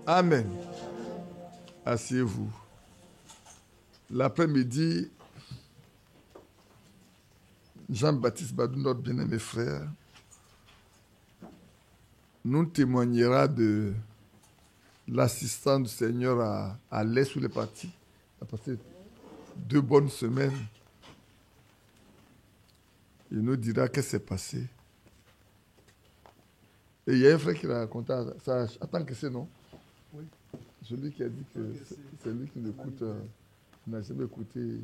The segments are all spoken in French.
Amen. Asseyez-vous. L'après-midi, Jean-Baptiste Badou, notre bien-aimé frère, nous témoignera de l'assistance du Seigneur à l'Est où il est parti. Il a passé 2 bonnes semaines. Il nous dira qu'est-ce qui s'est passé. Et il y a un frère qui l'a raconté ça. Attends que c'est non? Oui. Celui qui a dit que c'est lui qui l'écoute, n'a jamais écouté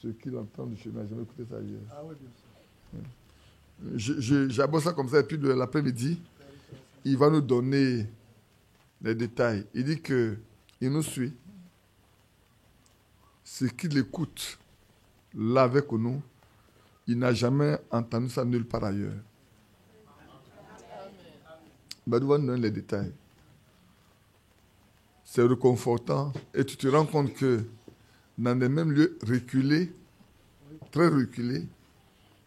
ce qu'il entend de chez lui, n'a jamais écouté ça ailleurs. Ah oui, bien sûr. J'aborde ça comme ça, et puis de l'après-midi, il va nous donner les détails. Il dit qu'il nous suit. Ce qu'il écoute là avec nous, il n'a jamais entendu ça nulle part ailleurs. Badou va nous donner les détails. C'est réconfortant et tu te rends compte que dans les mêmes lieux reculés, très reculés,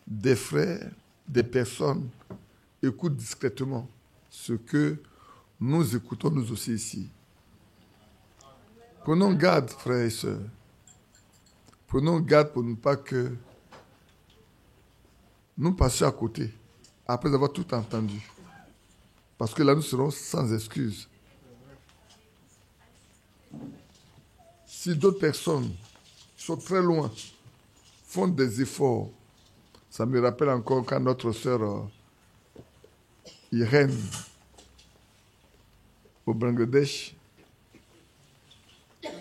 des frères, des personnes écoutent discrètement ce que nous écoutons nous aussi ici. Prenons garde, frères et sœurs. Prenons garde pour ne pas que nous passions à côté après avoir tout entendu. Parce que là, nous serons sans excuse. Si d'autres personnes qui sont très loin font des efforts, ça me rappelle encore quand notre sœur Irène au Bangladesh,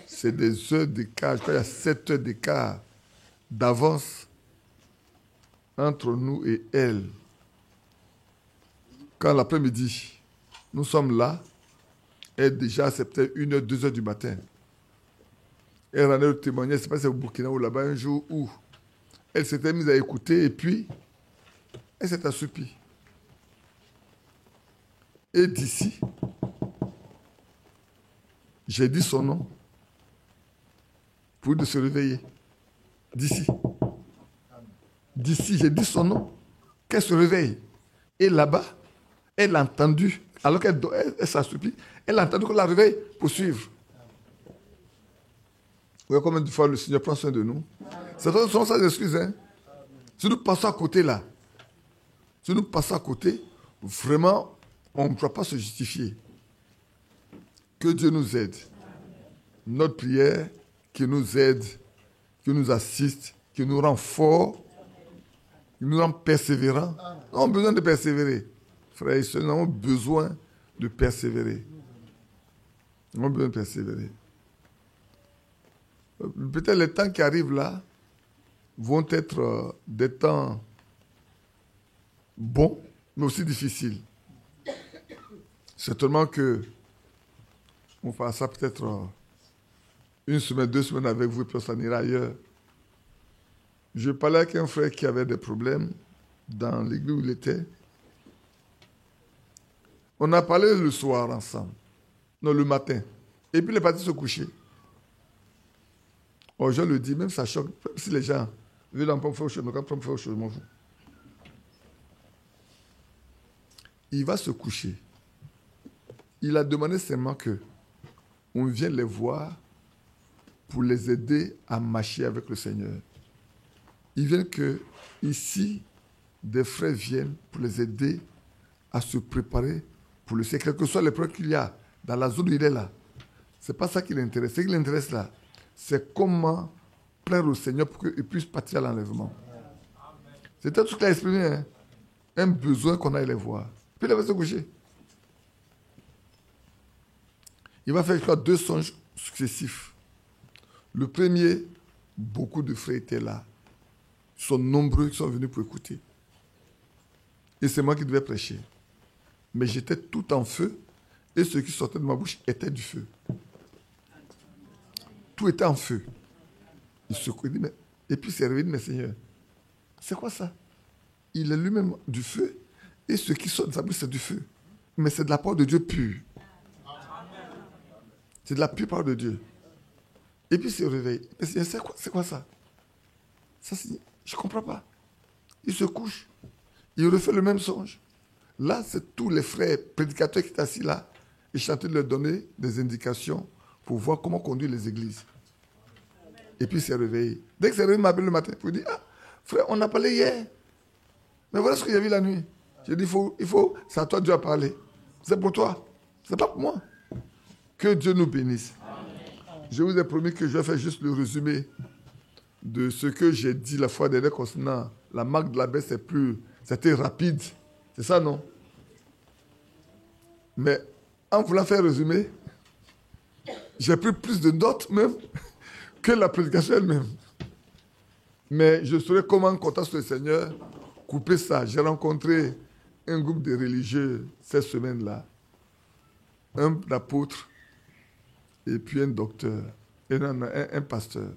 c'est des heures d'écart, je crois qu'il y a 7 heures d'écart d'avance entre nous et elle. Quand l'après-midi, nous sommes là, et déjà c'est peut-être 1h, 2h du matin. Elle en a le témoignage, je ne sais pas si c'est au Burkina ou là-bas, un jour où elle s'était mise à écouter et puis elle s'est assoupie. Et d'ici, j'ai dit son nom pour de se réveiller. D'ici. D'ici, j'ai dit son nom, qu'elle se réveille. Et là-bas, elle a entendu, alors qu'elle s'assoupit, elle a entendu qu'on la réveille pour suivre. Vous voyez combien de fois le Seigneur prend soin de nous? Ce sont sans excuses. Hein? Si nous passons à côté là, si nous passons à côté, vraiment, on ne doit pas se justifier. Que Dieu nous aide. Notre prière, qui nous aide, qui nous assiste, qui nous rend forts, qui nous rend persévérants. Nous avons besoin de persévérer. Frères et sœurs, nous avons besoin de persévérer. Nous avons besoin de persévérer. Peut-être les temps qui arrivent là vont être des temps bons, mais aussi difficiles. Certainement que on fera ça peut-être 1 semaine, 2 semaines avec vous, et puis on s'en ira ailleurs. Je parlais avec un frère qui avait des problèmes dans l'église où il était. On a parlé le soir ensemble, non, le matin, et puis il est parti se coucher. Oh, je le dis, même ça choque. Si les gens veulent en faire autre chose, je m'en fous. Il va se coucher. Il a demandé seulement que on vienne les voir pour les aider à marcher avec le Seigneur. Il vient que ici, des frères viennent pour les aider à se préparer pour le Seigneur. Quels que soient les problèmes qu'il y a dans la zone où il est là, ce n'est pas ça qui l'intéresse. Ce qui l'intéresse là, c'est comment plaire au Seigneur pour qu'il puisse partir à l'enlèvement. C'était tout ce qu'il a exprimé, hein? Un besoin qu'on aille les voir. Puis il va se coucher. Il va faire, je crois, 2 songes successifs. Le premier, beaucoup de frères étaient là. Ils sont nombreux qui sont venus pour écouter. Et c'est moi qui devais prêcher. Mais j'étais tout en feu et ce qui sortait de ma bouche était du feu. Tout était en feu. Il se dit, mais... Et puis il s'est réveillé, mais Seigneur, c'est quoi ça? Il est lui-même du feu et ce qui sort de sa bouche, c'est du feu. Mais c'est de la parole de Dieu pure. C'est de la pure parole de Dieu. Et puis il se réveille. Mais Seigneur, c'est quoi ça? Ça, je ne comprends pas. Il se couche. Il refait le même songe. Là, c'est tous les frères prédicateurs qui sont assis là. Et je suis en train de leur donner des indications pour voir comment conduire les églises. Et puis il s'est réveillé. Dès qu'il s'est réveillé, il m'a appelé le matin pour dire, ah, frère, on a parlé hier. Mais voilà ce que j'ai vu la nuit. J'ai dit, il faut, c'est à toi Dieu a parlé. C'est pour toi. C'est pas pour moi. Que Dieu nous bénisse. Je vous ai promis que je vais faire juste le résumé de ce que j'ai dit la fois dernière concernant la marque de la baisse. C'était rapide. C'est ça, non? Mais en voulant faire résumer, j'ai pris plus de notes même que la prédication elle-même. Mais je saurais comment, comptant sur le Seigneur, couper ça. J'ai rencontré un groupe de religieux cette semaine-là. Un apôtre et puis un docteur, et un pasteur.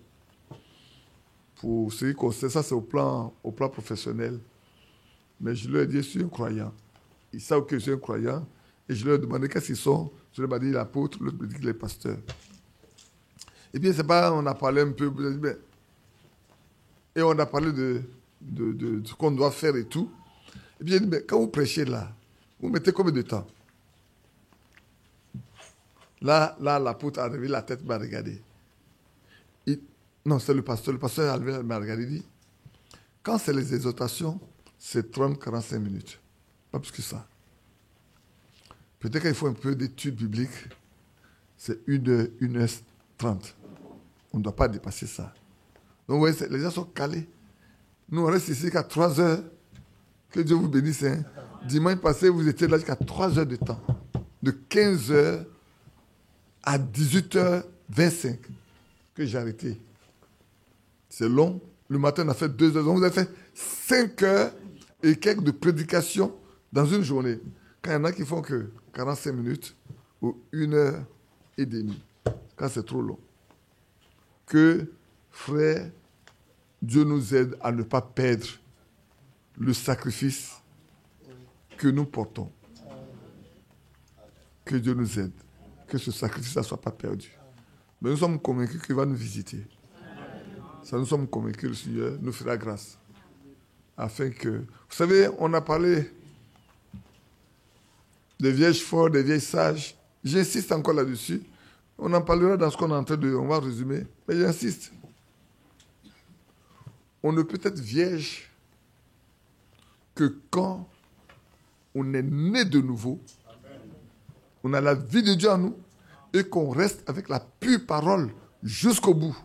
Pour ce qui concerne ça, c'est au plan professionnel. Mais je leur ai dit, je suis un croyant. Ils savent que je suis un croyant. Et je leur ai demandé qu'est-ce qu'ils sont. Je leur ai dit l'apôtre, l'autre me dit les pasteurs. Et bien, c'est pas, on a parlé un peu, et on a parlé de ce qu'on doit faire et tout. Et puis, mais quand vous prêchez là, vous mettez combien de temps? Là, l'apôtre a levé la tête, m'a regardé. Non, c'est le pasteur. Le pasteur a levé, m'a regardé, il dit, quand c'est les exhortations, c'est 30-45 minutes. Pas plus que ça. Peut-être qu'il faut un peu d'études bibliques, c'est 1h30. On ne doit pas dépasser ça. Donc, vous voyez, les gens sont calés. Nous, on reste ici jusqu'à 3 heures. Que Dieu vous bénisse. Hein. Dimanche passé, vous étiez là jusqu'à 3 heures de temps. De 15 heures à 18h25 que j'ai arrêté. C'est long. Le matin, on a fait 2 heures. Donc, vous avez fait 5 heures et quelques de prédication dans une journée. Quand il y en a qui font que 45 minutes ou 1h30, quand c'est trop long. Que, frère, Dieu nous aide à ne pas perdre le sacrifice que nous portons. Que Dieu nous aide. Que ce sacrifice ne soit pas perdu. Mais nous sommes convaincus qu'il va nous visiter. Ça, nous sommes convaincus que le Seigneur nous fera grâce. Afin que... Vous savez, on a parlé des vieilles forts, des vieilles sages. J'insiste encore là-dessus. On en parlera dans ce qu'on est en train de... On va résumer. Mais j'insiste. On ne peut être vierge que quand on est né de nouveau, on a la vie de Dieu en nous et qu'on reste avec la pure parole jusqu'au bout.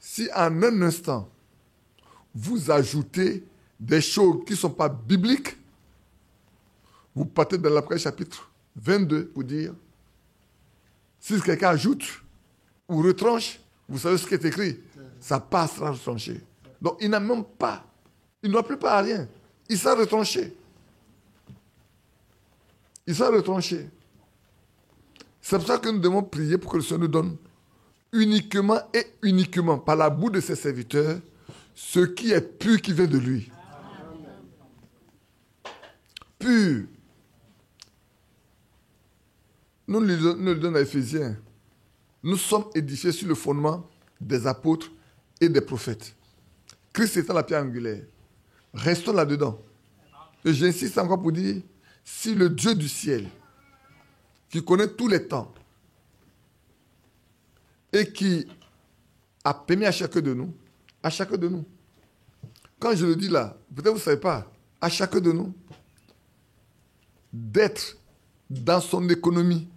Si en un instant, vous ajoutez des choses qui ne sont pas bibliques, vous partez dans l'Apocalypse chapitre 22 pour dire, si quelqu'un ajoute ou retranche, vous savez ce qui est écrit, ça passera retranché. Donc il n'a même pas, il n'aura plus pas à rien. Il sera retranché. Il sera retranché. C'est pour ça que nous devons prier pour que le Seigneur nous donne uniquement et uniquement par la bouche de ses serviteurs ce qui est pur qui vient de lui. Pur. Nous le donnons à Éphésiens. Nous sommes édifiés sur le fondement des apôtres et des prophètes. Christ étant la pierre angulaire. Restons là-dedans. Et j'insiste encore pour dire, si le Dieu du ciel, qui connaît tous les temps, et qui a permis à chacun de nous, quand je le dis là, peut-être vous ne savez pas, à chacun de nous, d'être dans son économie,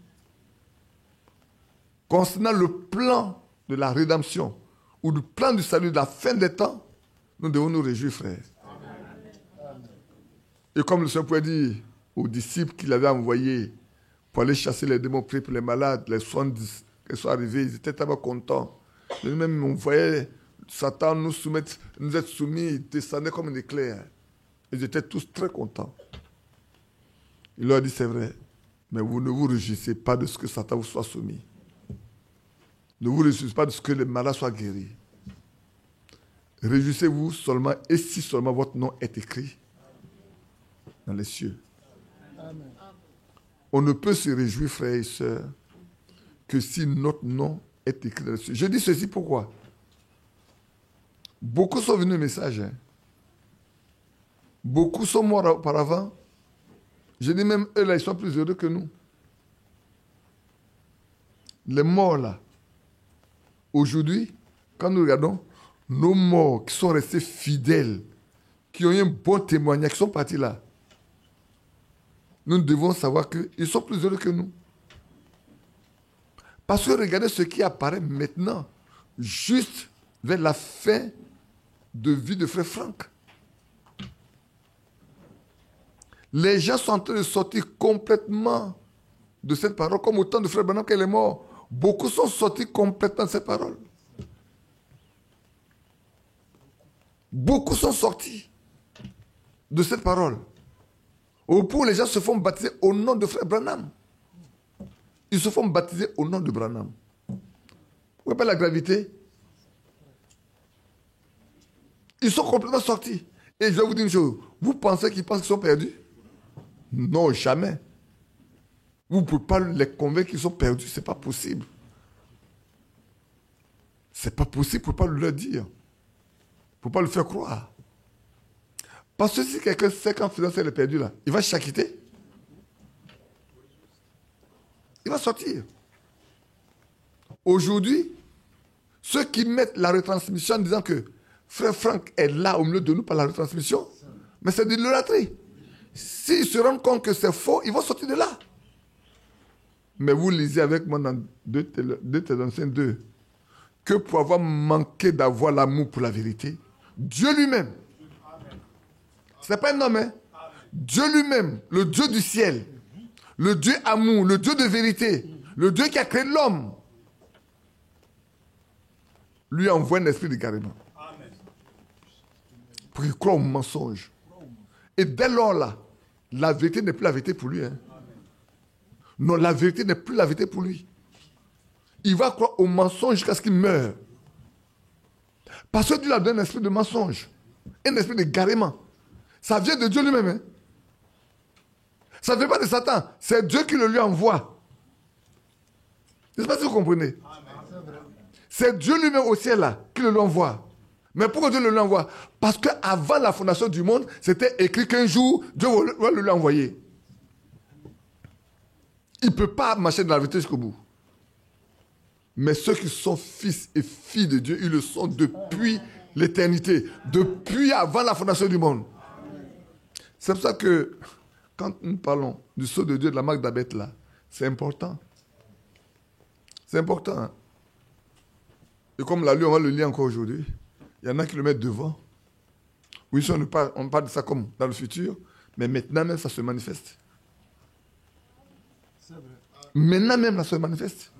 concernant le plan de la rédemption, ou le plan du salut de la fin des temps, nous devons nous réjouir, frères. Et comme le Seigneur pouvait dire aux disciples qu'il avait envoyés pour aller chasser les démons, prier pour les malades, les 70 qui sont arrivés, ils étaient tellement contents. Nous-mêmes, on voyait Satan nous être soumis, il descendait comme un éclair. Ils étaient tous très contents. Il leur a dit, c'est vrai, mais vous ne vous réjouissez pas de ce que Satan vous soit soumis. Ne vous réjouissez pas de ce que les malades soient guéris. Réjouissez-vous seulement, et si seulement votre nom est écrit dans les cieux. Amen. On ne peut se réjouir, frères et sœurs, que si notre nom est écrit dans les cieux. Je dis ceci pourquoi? Beaucoup sont venus au message. Hein. Beaucoup sont morts auparavant Je dis même, eux là, ils sont plus heureux que nous. Les morts là, aujourd'hui, quand nous regardons, nos morts qui sont restés fidèles, qui ont eu un bon témoignage, qui sont partis là, nous devons savoir qu'ils sont plus heureux que nous. Parce que regardez ce qui apparaît maintenant, juste vers la fin de vie de frère Franck. Les gens sont en train de sortir complètement de cette parole, comme au temps de frère Branham quand il est mort. Beaucoup sont sortis complètement de cette parole. Beaucoup sont sortis de cette parole. Au point où les gens se font baptiser au nom de frère Branham. Ils se font baptiser au nom de Branham. Vous voyez pas la gravité? Ils sont complètement sortis. Et je vais vous dire une chose. Vous pensez qu'ils pensent qu'ils sont perdus? Non, jamais. Vous ne pouvez pas les convaincre qu'ils sont perdus. Ce n'est pas possible. Ce n'est pas possible. Vous ne pouvez pas leur dire. Vous ne pouvez pas le faire croire. Parce que si quelqu'un sait qu'en faisant ça, il est perdu là, il va s'acquitter. Il va sortir. Aujourd'hui, ceux qui mettent la retransmission en disant que frère Franck est là au milieu de nous par la retransmission, mais c'est de l'idolâtrie. S'ils se rendent compte que c'est faux, ils vont sortir de là. Mais vous lisez avec moi dans 2 Thessaloniciens 2 que pour avoir manqué d'avoir l'amour pour la vérité, Dieu lui-même, ce n'est pas un homme, hein? Dieu lui-même, le Dieu du ciel, le Dieu amour, le Dieu de vérité, le Dieu qui a créé l'homme, lui envoie un esprit d'égarement. Pour qu'il croie au mensonge. Et dès lors là, la vérité n'est plus la vérité pour lui. Hein. Non, la vérité n'est plus la vérité pour lui. Il va croire au mensonge jusqu'à ce qu'il meure. Parce que Dieu lui a donné un esprit de mensonge, un esprit d'égarement. Ça vient de Dieu lui-même. Hein. Ça ne vient pas de Satan. C'est Dieu qui le lui envoie. Je ne sais pas si vous comprenez. C'est Dieu lui-même au ciel là qui le lui envoie. Mais pourquoi Dieu le lui envoie? Parce qu'avant la fondation du monde, c'était écrit qu'un jour, Dieu va le lui envoyer. Il ne peut pas marcher dans la vérité jusqu'au bout. Mais ceux qui sont fils et filles de Dieu, ils le sont depuis l'éternité, depuis avant la fondation du monde. C'est pour ça que quand nous parlons du sceau de Dieu, de la marque d'Abeth là, c'est important. C'est important. Hein? Et comme l'a lu, on va le lire encore aujourd'hui. Il y en a qui le mettent devant. Oui, on parle de ça comme dans le futur, mais maintenant même ça se manifeste. Maintenant même ça se manifeste.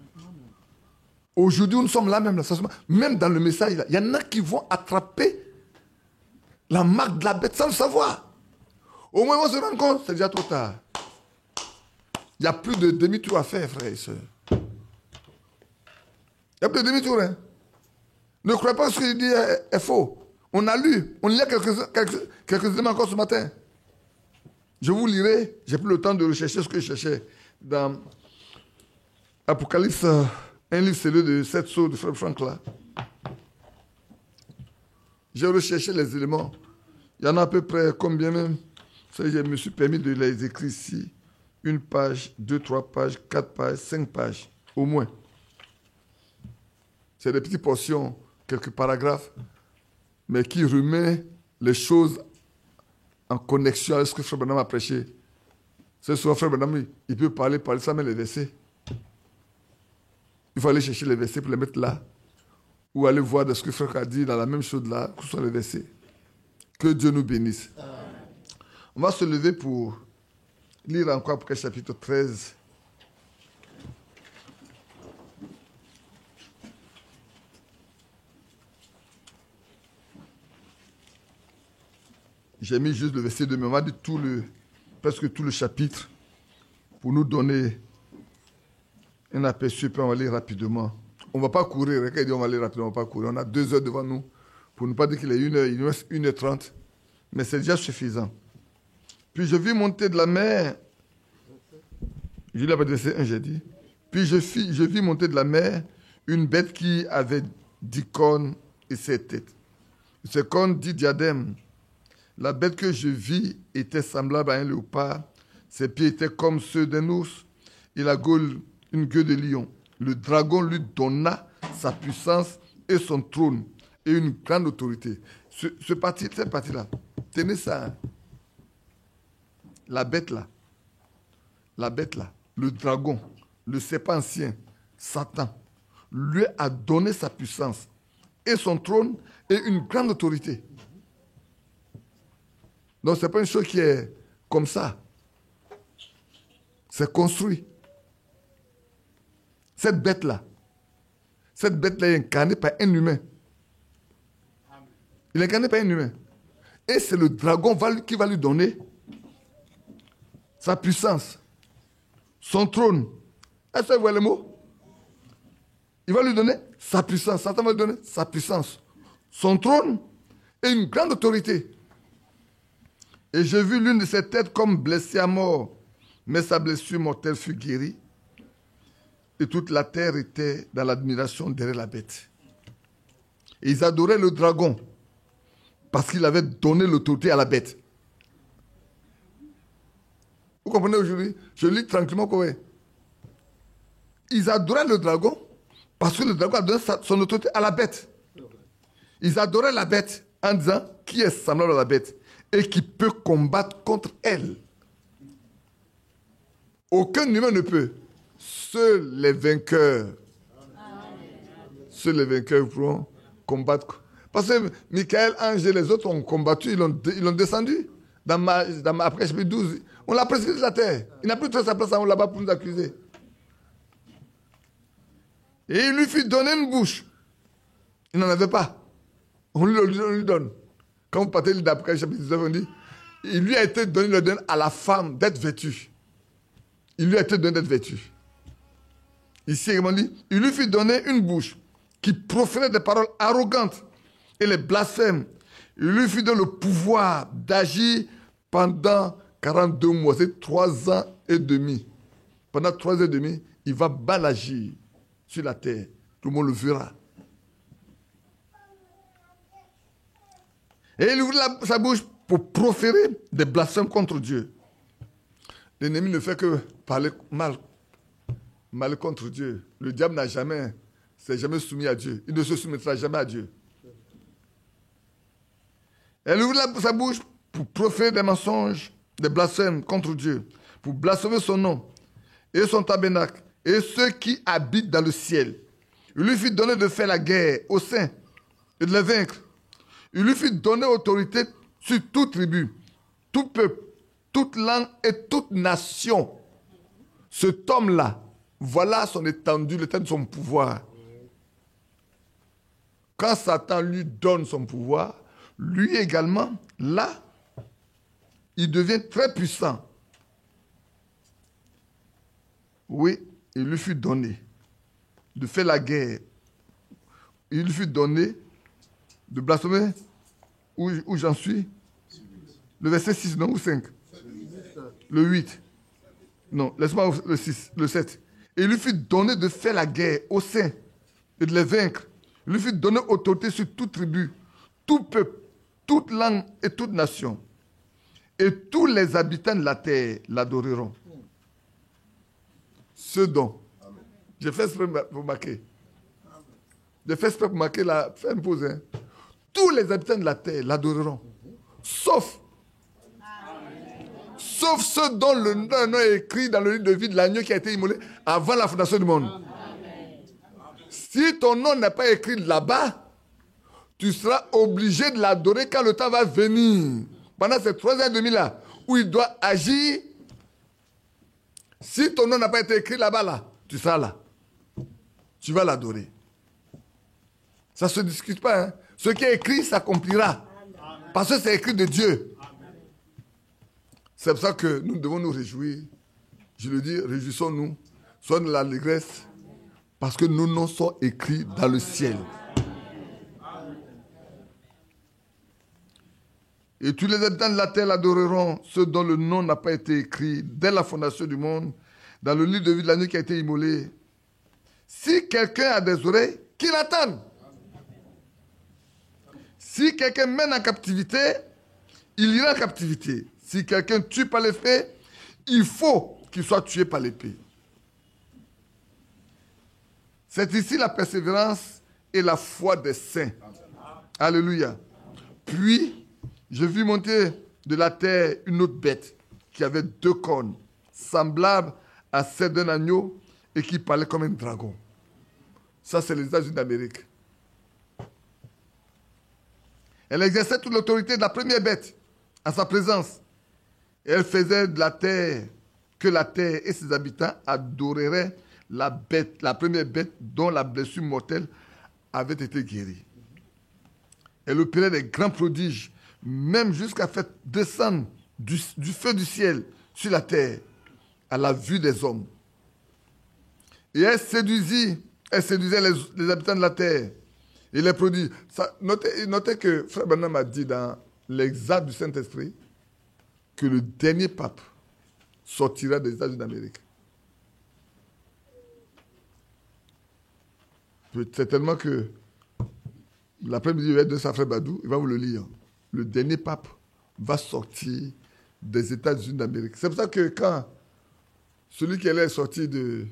Aujourd'hui, nous sommes là même, là, même dans le message, là, il y en a qui vont attraper la marque de la bête sans le savoir. Au moins, on se rend compte, c'est déjà trop tard. Il n'y a plus de demi-tour à faire, frères et sœurs. Il n'y a plus de demi-tour. Hein? Ne croyez pas que ce qu'il dit est faux. On a lu, on lit quelques éléments encore ce matin. Je vous lirai, j'ai pris le temps de rechercher ce que je cherchais dans Apocalypse, un livre scellé de 7 sceaux de Frère Franck là. J'ai recherché les éléments. Il y en a à peu près combien même? Je me suis permis de les écrire ici. 1 page, 2, 3 pages, 4 pages, 5 pages, au moins. C'est des petites portions, quelques paragraphes, mais qui remet les choses en connexion avec ce que Frère Branham a prêché. C'est souvent Frère Branham, il peut parler sans mettre les versets. Il faut aller chercher les versets pour les mettre là. Ou aller voir de ce que Frère a dit dans la même chose là, que ce sont les versets. Que Dieu nous bénisse. On va se lever pour lire encore Apocalypse chapitre 13. J'ai mis juste le verset 2, mais on va dire presque tout le chapitre pour nous donner un aperçu, puis on va lire rapidement. On ne va pas courir, quand il dit on va lire rapidement, on ne va pas courir. On a 2 heures devant nous, pour ne pas dire qu'il est 1 heure, il nous reste 1h30, mais c'est déjà suffisant. Puis je vis monter de la mer, je l'ai pas dit, verset 1, j'ai dit. Puis je vis monter de la mer une bête qui avait 10 cornes et 7 têtes. Ces cornes, 10 diadèmes. La bête que je vis était semblable à un léopard. Ses pieds étaient comme ceux d'un ours et la gueule une queue de lion. Le dragon lui donna sa puissance et son trône et une grande autorité. Cette partie-là, tenez ça. Hein. La bête là, le dragon, le serpent ancien, Satan, lui a donné sa puissance et son trône et une grande autorité. Donc ce n'est pas une chose qui est comme ça. C'est construit. Cette bête-là est incarnée par un humain. Il est incarné par un humain. Et c'est le dragon qui va lui donner sa puissance, son trône. Est-ce que vous voyez le mot? Il va lui donner sa puissance. Satan va lui donner sa puissance, son trône et une grande autorité. Et j'ai vu l'une de ses têtes comme blessée à mort, mais sa blessure mortelle fut guérie. Et toute la terre était dans l'admiration derrière la bête. Et ils adoraient le dragon parce qu'il avait donné l'autorité à la bête. Vous comprenez aujourd'hui? Je lis tranquillement quoi. Ils adoraient le dragon parce que le dragon a donné son autorité à la bête. Ils adoraient la bête en disant qui est semblable à la bête et qui peut combattre contre elle. Aucun humain ne peut. Seuls les vainqueurs pourront combattre. Parce que Michael, Ange et les autres ont combattu, ils l'ont descendu. Après chapitre 12, on l'a précipité de la terre. Il n'a plus trouvé sa place là-bas pour nous accuser. Et il lui fit donner une bouche. Il n'en avait pas. On lui donne. Quand vous partez d'après chapitre 19, on dit, il lui a été donné le don à la femme d'être vêtue. Il lui a été donné d'être vêtue. Ici, il dit, il lui fit donner une bouche qui proférait des paroles arrogantes et les blasphèmes. Il lui fit donner le pouvoir d'agir pendant 42 mois, c'est 3 ans et demi. Pendant 3 ans et demi, il va mal agir sur la terre. Tout le monde le verra. Et il ouvrit sa bouche pour proférer des blasphèmes contre Dieu. L'ennemi ne fait que parler mal contre Dieu. Le diable s'est jamais soumis à Dieu. Il ne se soumettra jamais à Dieu. Elle ouvrit sa bouche pour proférer des mensonges, des blasphèmes contre Dieu, pour blasphémer son nom et son tabernacle et ceux qui habitent dans le ciel. Il lui fit donner de faire la guerre aux saints et de les vaincre. Il lui fit donner autorité sur toute tribu, tout peuple, toute langue et toute nation. Cet homme-là, voilà son étendue, l'étendue de son pouvoir. Quand Satan lui donne son pouvoir, lui également, là, il devient très puissant. Oui, il lui fut donné de faire la guerre. Il lui fut donné de blasphémer. Où j'en suis? Le verset 6, non, ou 5? Le 8. Non, laisse-moi le 6, le 7. Et il lui fut donné de faire la guerre aux saints et de les vaincre. Il lui fut donné autorité sur toute tribu, tout peuple, toute langue et toute nation. Et tous les habitants de la terre l'adoreront. Ce dont. J'ai fait exprès pour marquer. J'ai fait exprès pour marquer la. Fais une pause. Hein. Tous les habitants de la terre l'adoreront. Sauf ceux dont le nom est écrit dans le livre de vie de l'agneau qui a été immolé avant la fondation du monde. Amen. Si ton nom n'est pas écrit là-bas, tu seras obligé de l'adorer quand le temps va venir. Pendant ces 3 ans et demi là, où il doit agir, si ton nom n'a pas été écrit là-bas, là, tu seras là. Tu vas l'adorer. Ça ne se discute pas. Hein? Ce qui est écrit s'accomplira. Parce que c'est écrit de Dieu. C'est pour ça que nous devons nous réjouir. Je le dis, réjouissons-nous. Soyons de l'allégresse. Parce que nos noms sont écrits dans le ciel. Et tous les habitants de la terre l'adoreront, ceux dont le nom n'a pas été écrit dès la fondation du monde, dans le livre de vie de l'année qui a été immolé. Si quelqu'un a des oreilles, qu'il attende. Si quelqu'un mène en captivité, il ira en captivité. Si quelqu'un tue par les faits, Il faut qu'il soit tué par l'épée. C'est ici la persévérance et la foi des saints. Alléluia. Puis, je vis monter de la terre une autre bête qui avait 2 cornes, semblable à celle d'un agneau et qui parlait comme un dragon. Ça, c'est les États-Unis d'Amérique. Elle exerçait toute l'autorité de la première bête à sa présence. Et elle faisait de la terre que la terre et ses habitants adoreraient la première bête dont la blessure mortelle avait été guérie. Elle opérait des grands prodiges, même jusqu'à faire descendre du feu du ciel sur la terre à la vue des hommes. Et elle séduisait les habitants de la terre et les prodiges. Notez que Frère Branham a dit dans l'exact du Saint-Esprit que le dernier pape sortira des États-Unis d'Amérique. C'est tellement que l'après-midi, il va être de sa Frère Badou, il va vous le lire. Le dernier pape va sortir des États-Unis d'Amérique. C'est pour ça que quand celui qui allait sortir de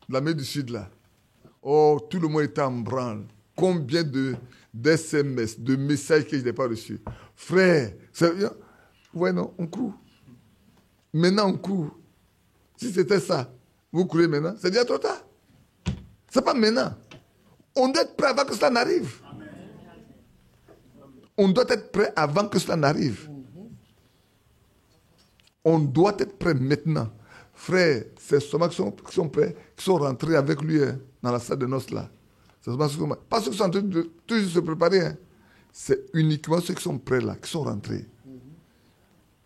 l'Amérique du Sud, là, oh, tout le monde était en branle. Combien d'SMS, de messages que je n'ai pas reçus. Frère, ouais, non, on court. Maintenant, on court. Si c'était ça, vous courez maintenant, c'est déjà trop tard. C'est pas maintenant. On doit être prêt avant que cela n'arrive. On doit être prêt avant que cela n'arrive. On doit être prêt maintenant. Frère, c'est seulement ceux qui sont prêts, qui sont rentrés avec lui dans la salle de noces là. C'est seulement pas ceux qui sont en train de toujours se préparer. Hein. C'est uniquement ceux qui sont prêts là, qui sont rentrés.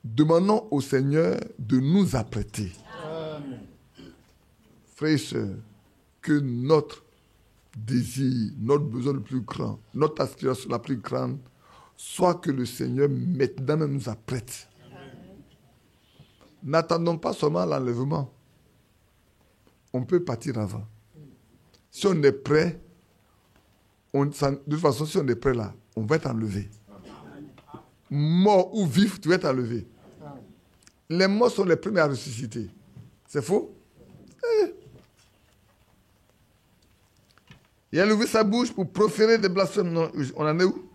Demandons au Seigneur de nous apprêter. Amen. Frères et sœurs, que notre désir, notre besoin le plus grand, notre aspiration la plus grande, soit que le Seigneur maintenant même nous apprête. N'attendons pas seulement l'enlèvement. On peut partir avant. Si on est prêt, de toute façon, si on est prêt là, on va être enlevé. Mort ou vif, tu vas être enlevé. Les morts sont les premiers à ressusciter. C'est faux? Et elle ouvrit sa bouche pour proférer des blasphèmes. Non, on en est où?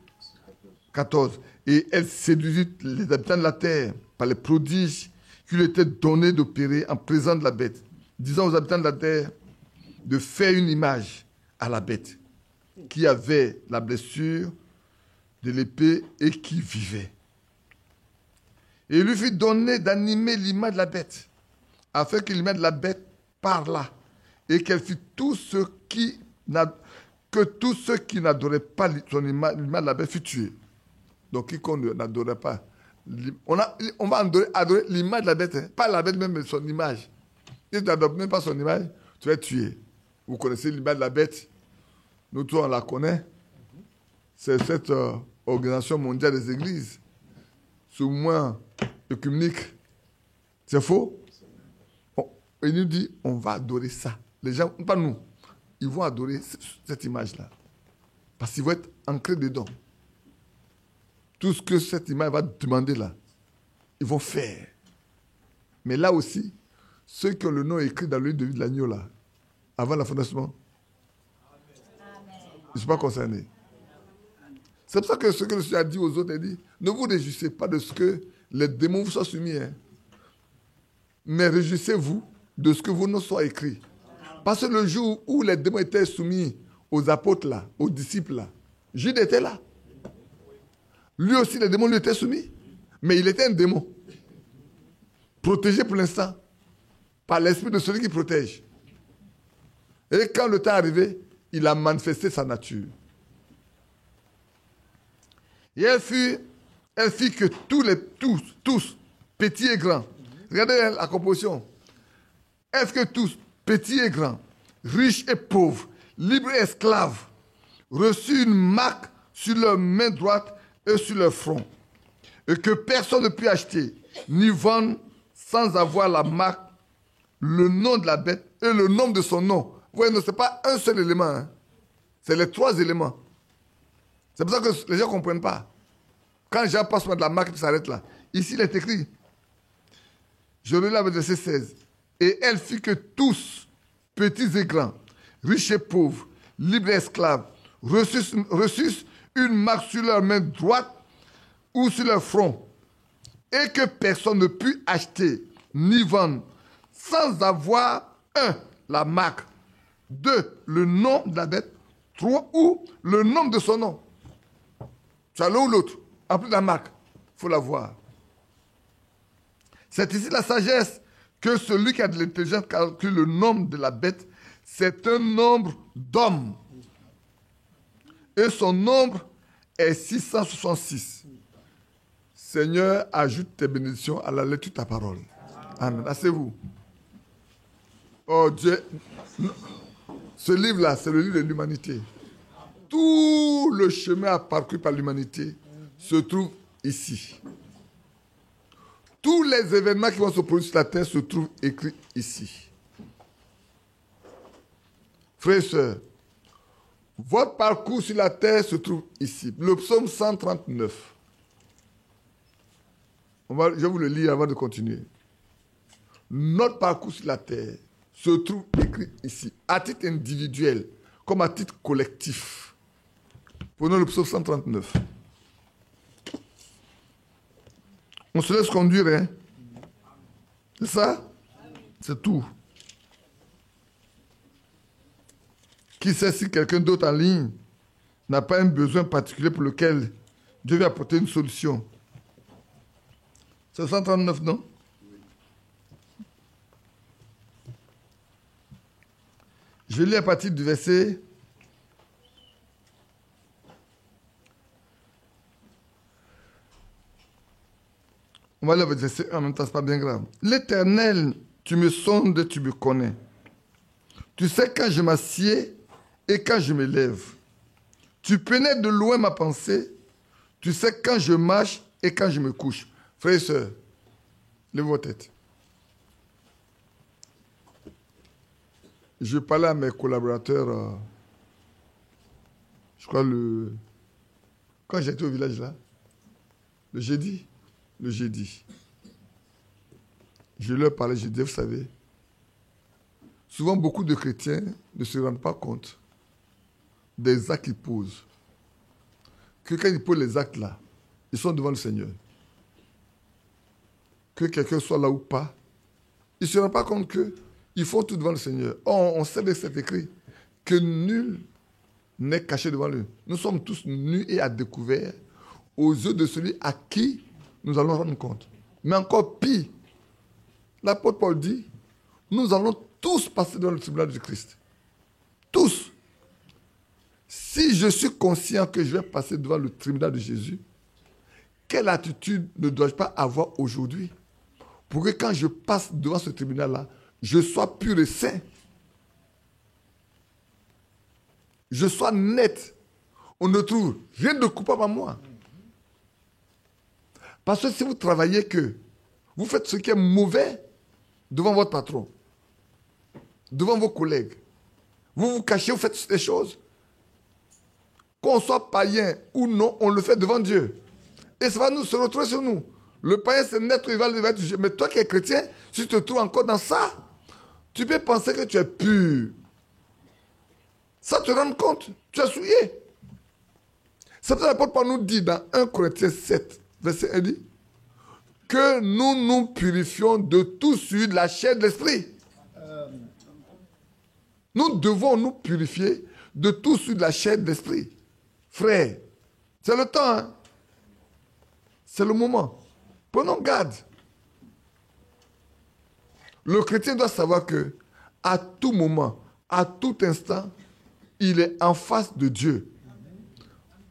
14. Et elle séduisit les habitants de la terre par les prodiges qui lui étaient donnés d'opérer en présence de la bête, disant aux habitants de la terre de faire une image à la bête qui avait la blessure de l'épée et qui vivait. Et il lui fut donné d'animer l'image de la bête, afin que l'image de la bête parlât, et qu'elle fît que tous ceux qui n'adoraient pas l'image de la bête fût tués. Donc quiconque n'adorait pas, on va adorer l'image de la bête, hein, pas la bête même, mais son image. Si tu n'adores même pas son image, tu vas être tué. Vous connaissez l'image de la bête? Nous tous, on la connaît. C'est cette organisation mondiale des églises, sous moins œcuménique. C'est faux? Il nous dit, on va adorer ça. Les gens, pas nous, ils vont adorer cette image-là. Parce qu'ils vont être ancrés dedans. Tout ce que cette image va demander là, ils vont faire. Mais là aussi, ceux qui ont le nom écrit dans le livre de vie de l'agneau là, avant la fondation, ils ne sont pas concernés. C'est pour ça que ce que le Seigneur a dit aux autres, il dit, ne vous réjouissez pas de ce que les démons vous soient soumis, hein, mais réjouissez-vous de ce que vos noms soient écrits. Parce que le jour où les démons étaient soumis aux apôtres là, aux disciples là, Jude était là. Lui aussi, les démons lui étaient soumis. Mais il était un démon. Protégé pour l'instant par l'esprit de celui qui protège. Et quand le temps est arrivé, il a manifesté sa nature. Et elle fit que tous, petits et grands, regardez la composition. Elle fit que tous, petits et grands, riches et pauvres, libres et esclaves, reçurent une marque sur leur main droite et sur leur front, et que personne ne put acheter, ni vendre sans avoir la marque, le nom de la bête et le nom de son nom. Vous voyez, ce n'est pas un seul élément, hein. C'est les 3 éléments. C'est pour ça que les gens ne comprennent pas. Quand les gens passent de la marque et s'arrêtent là, ici il est écrit, Je relis avec verset 16. Et elle fit que tous, petits et grands, riches et pauvres, libres et esclaves, reçussent une marque sur leur main droite ou sur leur front, et que personne ne put acheter ni vendre sans avoir, 1, la marque, 2, le nom de la bête, 3, ou le nom de son nom. Tu as l'un ou l'autre, en plus de la marque, il faut la voir. C'est ici la sagesse que celui qui a de l'intelligence calcule le nombre de la bête. C'est un nombre d'hommes. Et son nombre est 666. Seigneur, ajoute tes bénédictions à la lecture de ta parole. Amen. Asseyez-vous. Oh Dieu, ce livre-là, c'est le livre de l'humanité. Tout le chemin parcouru par l'humanité se trouve ici. Tous les événements qui vont se produire sur la terre se trouvent écrits ici. Frères et sœurs, votre parcours sur la terre se trouve ici. Le psaume 139. Je vais vous le lire avant de continuer. Notre parcours sur la terre se trouve écrit ici, à titre individuel, comme à titre collectif. Prenons le psaume 139. On se laisse conduire, hein? C'est ça? C'est tout. Qui sait si quelqu'un d'autre en ligne n'a pas un besoin particulier pour lequel Dieu va apporter une solution? C'est 139, non? Je lis à partir du verset. On va lire le verset 1 en même temps, c'est pas bien grave. L'Éternel, tu me sondes et tu me connais. Tu sais quand je m'assieds et quand je me lève. Tu pénètres de loin ma pensée. Tu sais quand je marche et quand je me couche. Frères et sœurs, levez vos têtes. Je parlais à mes collaborateurs, je crois quand j'étais au village là, le jeudi, je leur parlais, je disais, vous savez, souvent beaucoup de chrétiens ne se rendent pas compte des actes qu'ils posent. Que quand ils posent les actes là, ils sont devant le Seigneur. Que quelqu'un soit là ou pas, ils ne se rendent pas compte qu'ils font tout devant le Seigneur. Or, on sait que c'est écrit que nul n'est caché devant lui. Nous sommes tous nus et à découvert aux yeux de celui à qui nous allons rendre compte. Mais encore pire, l'apôtre Paul dit, nous allons tous passer devant le tribunal du Christ. Tous. Si je suis conscient que je vais passer devant le tribunal de Jésus, quelle attitude ne dois-je pas avoir aujourd'hui pour que quand je passe devant ce tribunal-là, je sois pur et saint. Je sois net. On ne trouve rien de coupable à moi. Parce que si vous travaillez que vous faites ce qui est mauvais devant votre patron, devant vos collègues, vous vous cachez, vous faites ces choses, qu'on soit païen ou non, on le fait devant Dieu. Et ça va nous se retrouver sur nous. Le païen, c'est net, il va être jugé. Mais toi qui es chrétien, si tu te trouves encore dans ça, tu peux penser que tu es pur. Ça te rend compte, tu es souillé. C'est pour ça que l'apôtre Paul nous dit dans 1 Corinthiens 7, verset 1, dit que nous nous purifions de tout souillure de la chair et de l'esprit. Nous devons nous purifier de tout souillure de la chair et de l'esprit. Frère, c'est le temps, hein? C'est le moment. Prenons garde. Le chrétien doit savoir que à tout moment, à tout instant, il est en face de Dieu.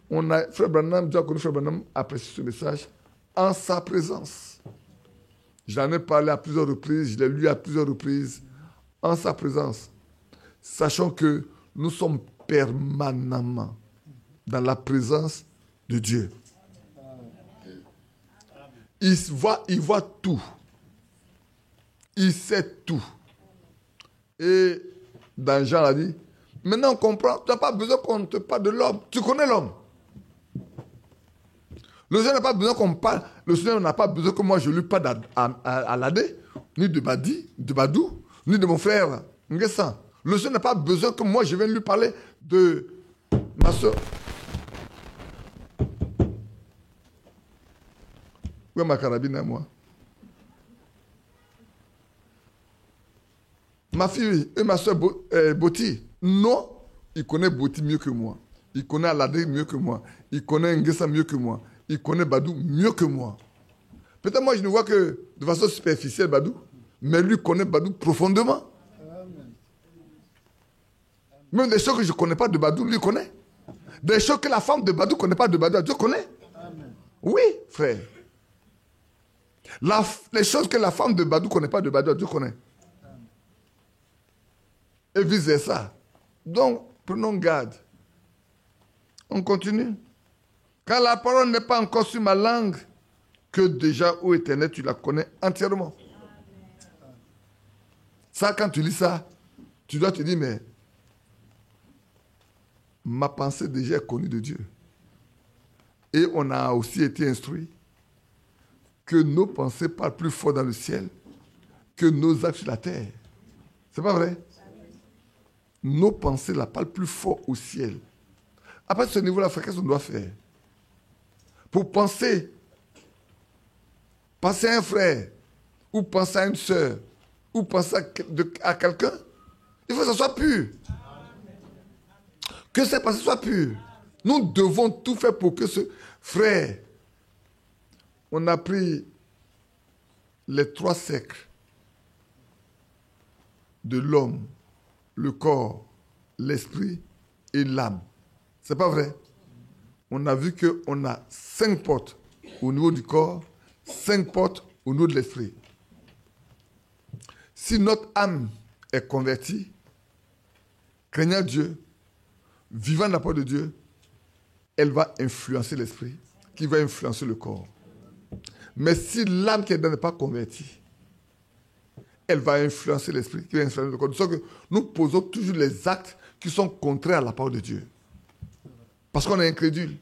Frère Branham, Dieu a connu Frère Branham, apprécie ce message en sa présence. J'en ai parlé à plusieurs reprises, je l'ai lu à plusieurs reprises, en sa présence. Sachant que nous sommes permanemment dans la présence de Dieu. Il voit tout. Il sait tout. Et dans Jean a dit, maintenant on comprend, tu n'as pas besoin qu'on te parle de l'homme. Tu connais l'homme. Le Seigneur n'a pas besoin qu'on parle. Le Seigneur n'a pas besoin que moi je lui parle à l'année ni de Badou, ni de mon frère Nguessan. Le Seigneur n'a pas besoin que moi je vienne lui parler de ma soeur. Où est ma carabine à moi? Ma fille et ma soeur Boti, non, il connaît Boti mieux que moi. Il connaît Aladé mieux que moi. Il connaît Nguessan mieux que moi. Il connaît Badou mieux que moi. Peut-être moi je ne vois que de façon superficielle Badou, mais lui connaît Badou profondément. Même des choses que je ne connais pas de Badou, lui connaît. Des choses que la femme de Badou ne connaît pas de Badou, Dieu connaît. Amen. Oui, frère. Les choses que la femme de Badou ne connaît pas de Badou, Dieu connaît. Amen. Et vice-versa. Donc, prenons garde. On continue. Quand la parole n'est pas encore sur ma langue, que déjà, ô Éternel, tu la connais entièrement. Amen. Ça, quand tu lis ça, tu dois te dire, mais ma pensée déjà est connue de Dieu. Et on a aussi été instruit que nos pensées parlent plus fort dans le ciel que nos actes sur la terre. C'est pas vrai? Nos pensées la parlent plus fort au ciel. Après ce niveau-là, qu'est-ce qu'on doit faire? Pour penser à un frère, ou penser à une soeur, ou penser à quelqu'un, il faut que ça soit pur. Que ces pensées soient pures. Nous devons tout faire pour que ce frère, on a pris les 3 cercles de l'homme, le corps, l'esprit et l'âme. C'est pas vrai? On a vu qu'on a 5 portes au niveau du corps, 5 portes au niveau de l'esprit. Si notre âme est convertie, craignant Dieu, vivant la parole de Dieu, elle va influencer l'esprit, qui va influencer le corps. Mais si l'âme qui n'est pas convertie, elle va influencer l'esprit, qui va influencer le corps. De sorte que nous posons toujours les actes qui sont contraires à la parole de Dieu. Parce qu'on est incrédule.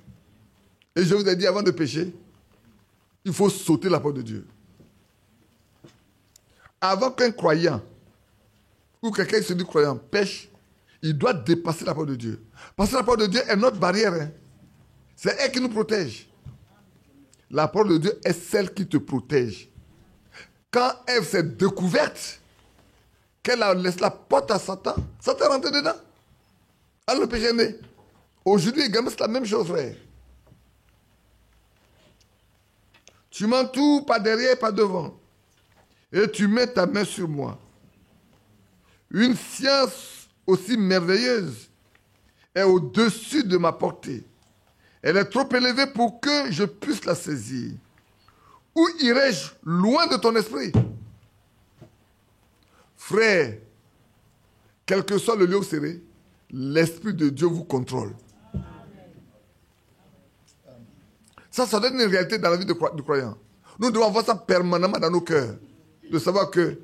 Et je vous ai dit, avant de pécher, il faut sauter la parole de Dieu. Avant qu'un croyant, ou quelqu'un qui se dit croyant, pêche, il doit dépasser la parole de Dieu. Parce que la parole de Dieu est notre barrière. Hein. C'est elle qui nous protège. La parole de Dieu est celle qui te protège. Quand Ève s'est découverte, qu'elle a laissé la porte à Satan, Satan est rentré dedans. Alors le péché est né. Aujourd'hui également, c'est la même chose, frère. Tu m'entoures par derrière et par devant. Et tu mets ta main sur moi. Une science aussi merveilleuse est au-dessus de ma portée. Elle est trop élevée pour que je puisse la saisir. Où irai-je loin de ton esprit? Frère, quel que soit le lieu où vous serez, l'Esprit de Dieu vous contrôle. Ça donne une réalité dans la vie du croyant. Nous devons avoir ça permanemment dans nos cœurs. De savoir que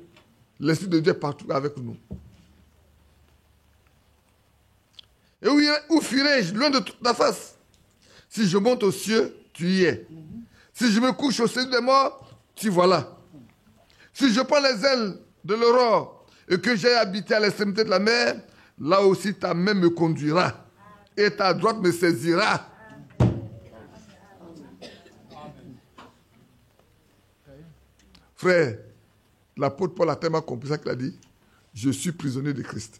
l'Esprit de Dieu est partout avec nous. Et où fuirai-je loin de ta face? Si je monte aux cieux, tu y es. Si je me couche au sein des morts, tu vois là. Si je prends les ailes de l'aurore et que j'ai habité à l'extrémité de la mer, là aussi ta main me conduira et ta droite me saisira. Frère, l'apôtre Paul a tellement compris ça qu'il a dit, je suis prisonnier de Christ.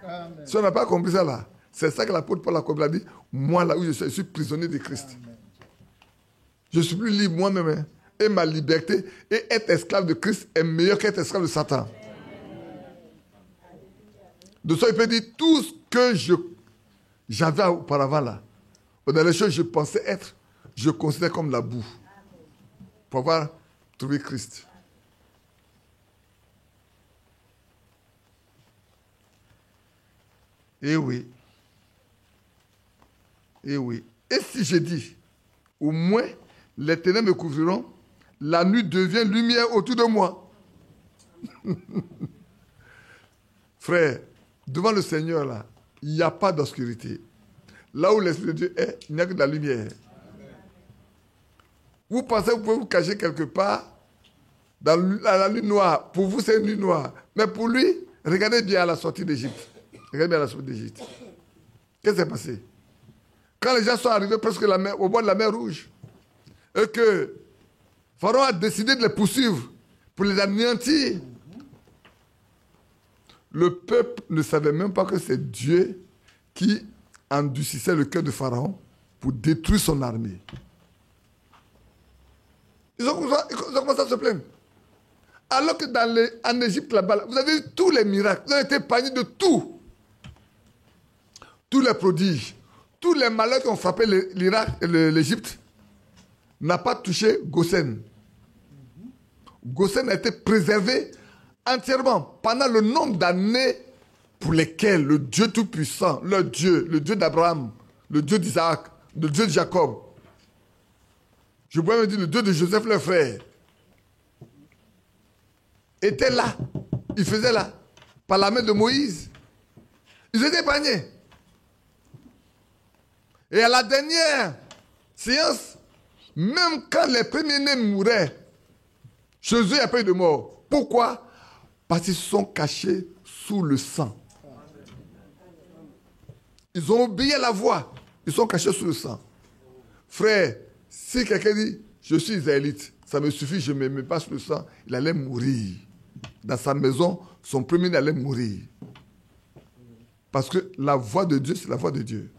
Amen. Si on n'a pas compris ça là, c'est ça que l'apôtre Paul a compris, il a dit, moi là où je suis prisonnier de Christ. Amen. Je ne suis plus libre moi-même. Hein, et ma liberté, et être esclave de Christ est meilleur qu'être esclave de Satan. Amen. De ça, il peut dire, tout ce que j'avais auparavant là, dans les choses que je pensais être, je considère comme la boue. Pour avoir trouvé Christ. Eh oui. Eh oui. Et si je dis, au moins, les ténèbres me couvriront, la nuit devient lumière autour de moi. Frère, devant le Seigneur, là, il n'y a pas d'obscurité. Là où l'Esprit de Dieu est, il n'y a que de la lumière. Amen. Vous pensez que vous pouvez vous cacher quelque part dans la nuit noire. Pour vous, c'est une nuit noire. Mais pour lui, regardez bien à la sortie d'Égypte. Regardez bien à la sortie d'Égypte. Qu'est-ce qui s'est passé? Quand les gens sont arrivés presque au bord de la mer Rouge, et que Pharaon a décidé de les poursuivre pour les anéantir, le peuple ne savait même pas que c'est Dieu qui endurcissait le cœur de Pharaon pour détruire son armée. Ils ont commencé à se plaindre. Alors que en Égypte, là-bas, vous avez eu tous les miracles. Vous avez été épargnés de tout. Tous les prodiges, tous les malheurs qui ont frappé l'Irak et l'Égypte n'a pas touché Goshen. Goshen a été préservé entièrement pendant le nombre d'années pour lesquelles le Dieu Tout-Puissant, le Dieu d'Abraham, le Dieu d'Isaac, le Dieu de Jacob, je pourrais me dire le Dieu de Joseph, leur frère, était là. Il faisait là. Par la main de Moïse. Ils étaient épargnés. Et à la dernière séance, même quand les premiers-nés mouraient, chez eux, il n'y a pas eu de mort. Pourquoi? Parce qu'ils se sont cachés sous le sang. Ils ont obéi à la voix. Ils sont cachés sous le sang. Frère, si quelqu'un dit, je suis israélite, ça me suffit, je ne me mets pas sous le sang, il allait mourir. Dans sa maison, son premier-né allait mourir. Parce que la voix de Dieu, c'est la voix de Dieu.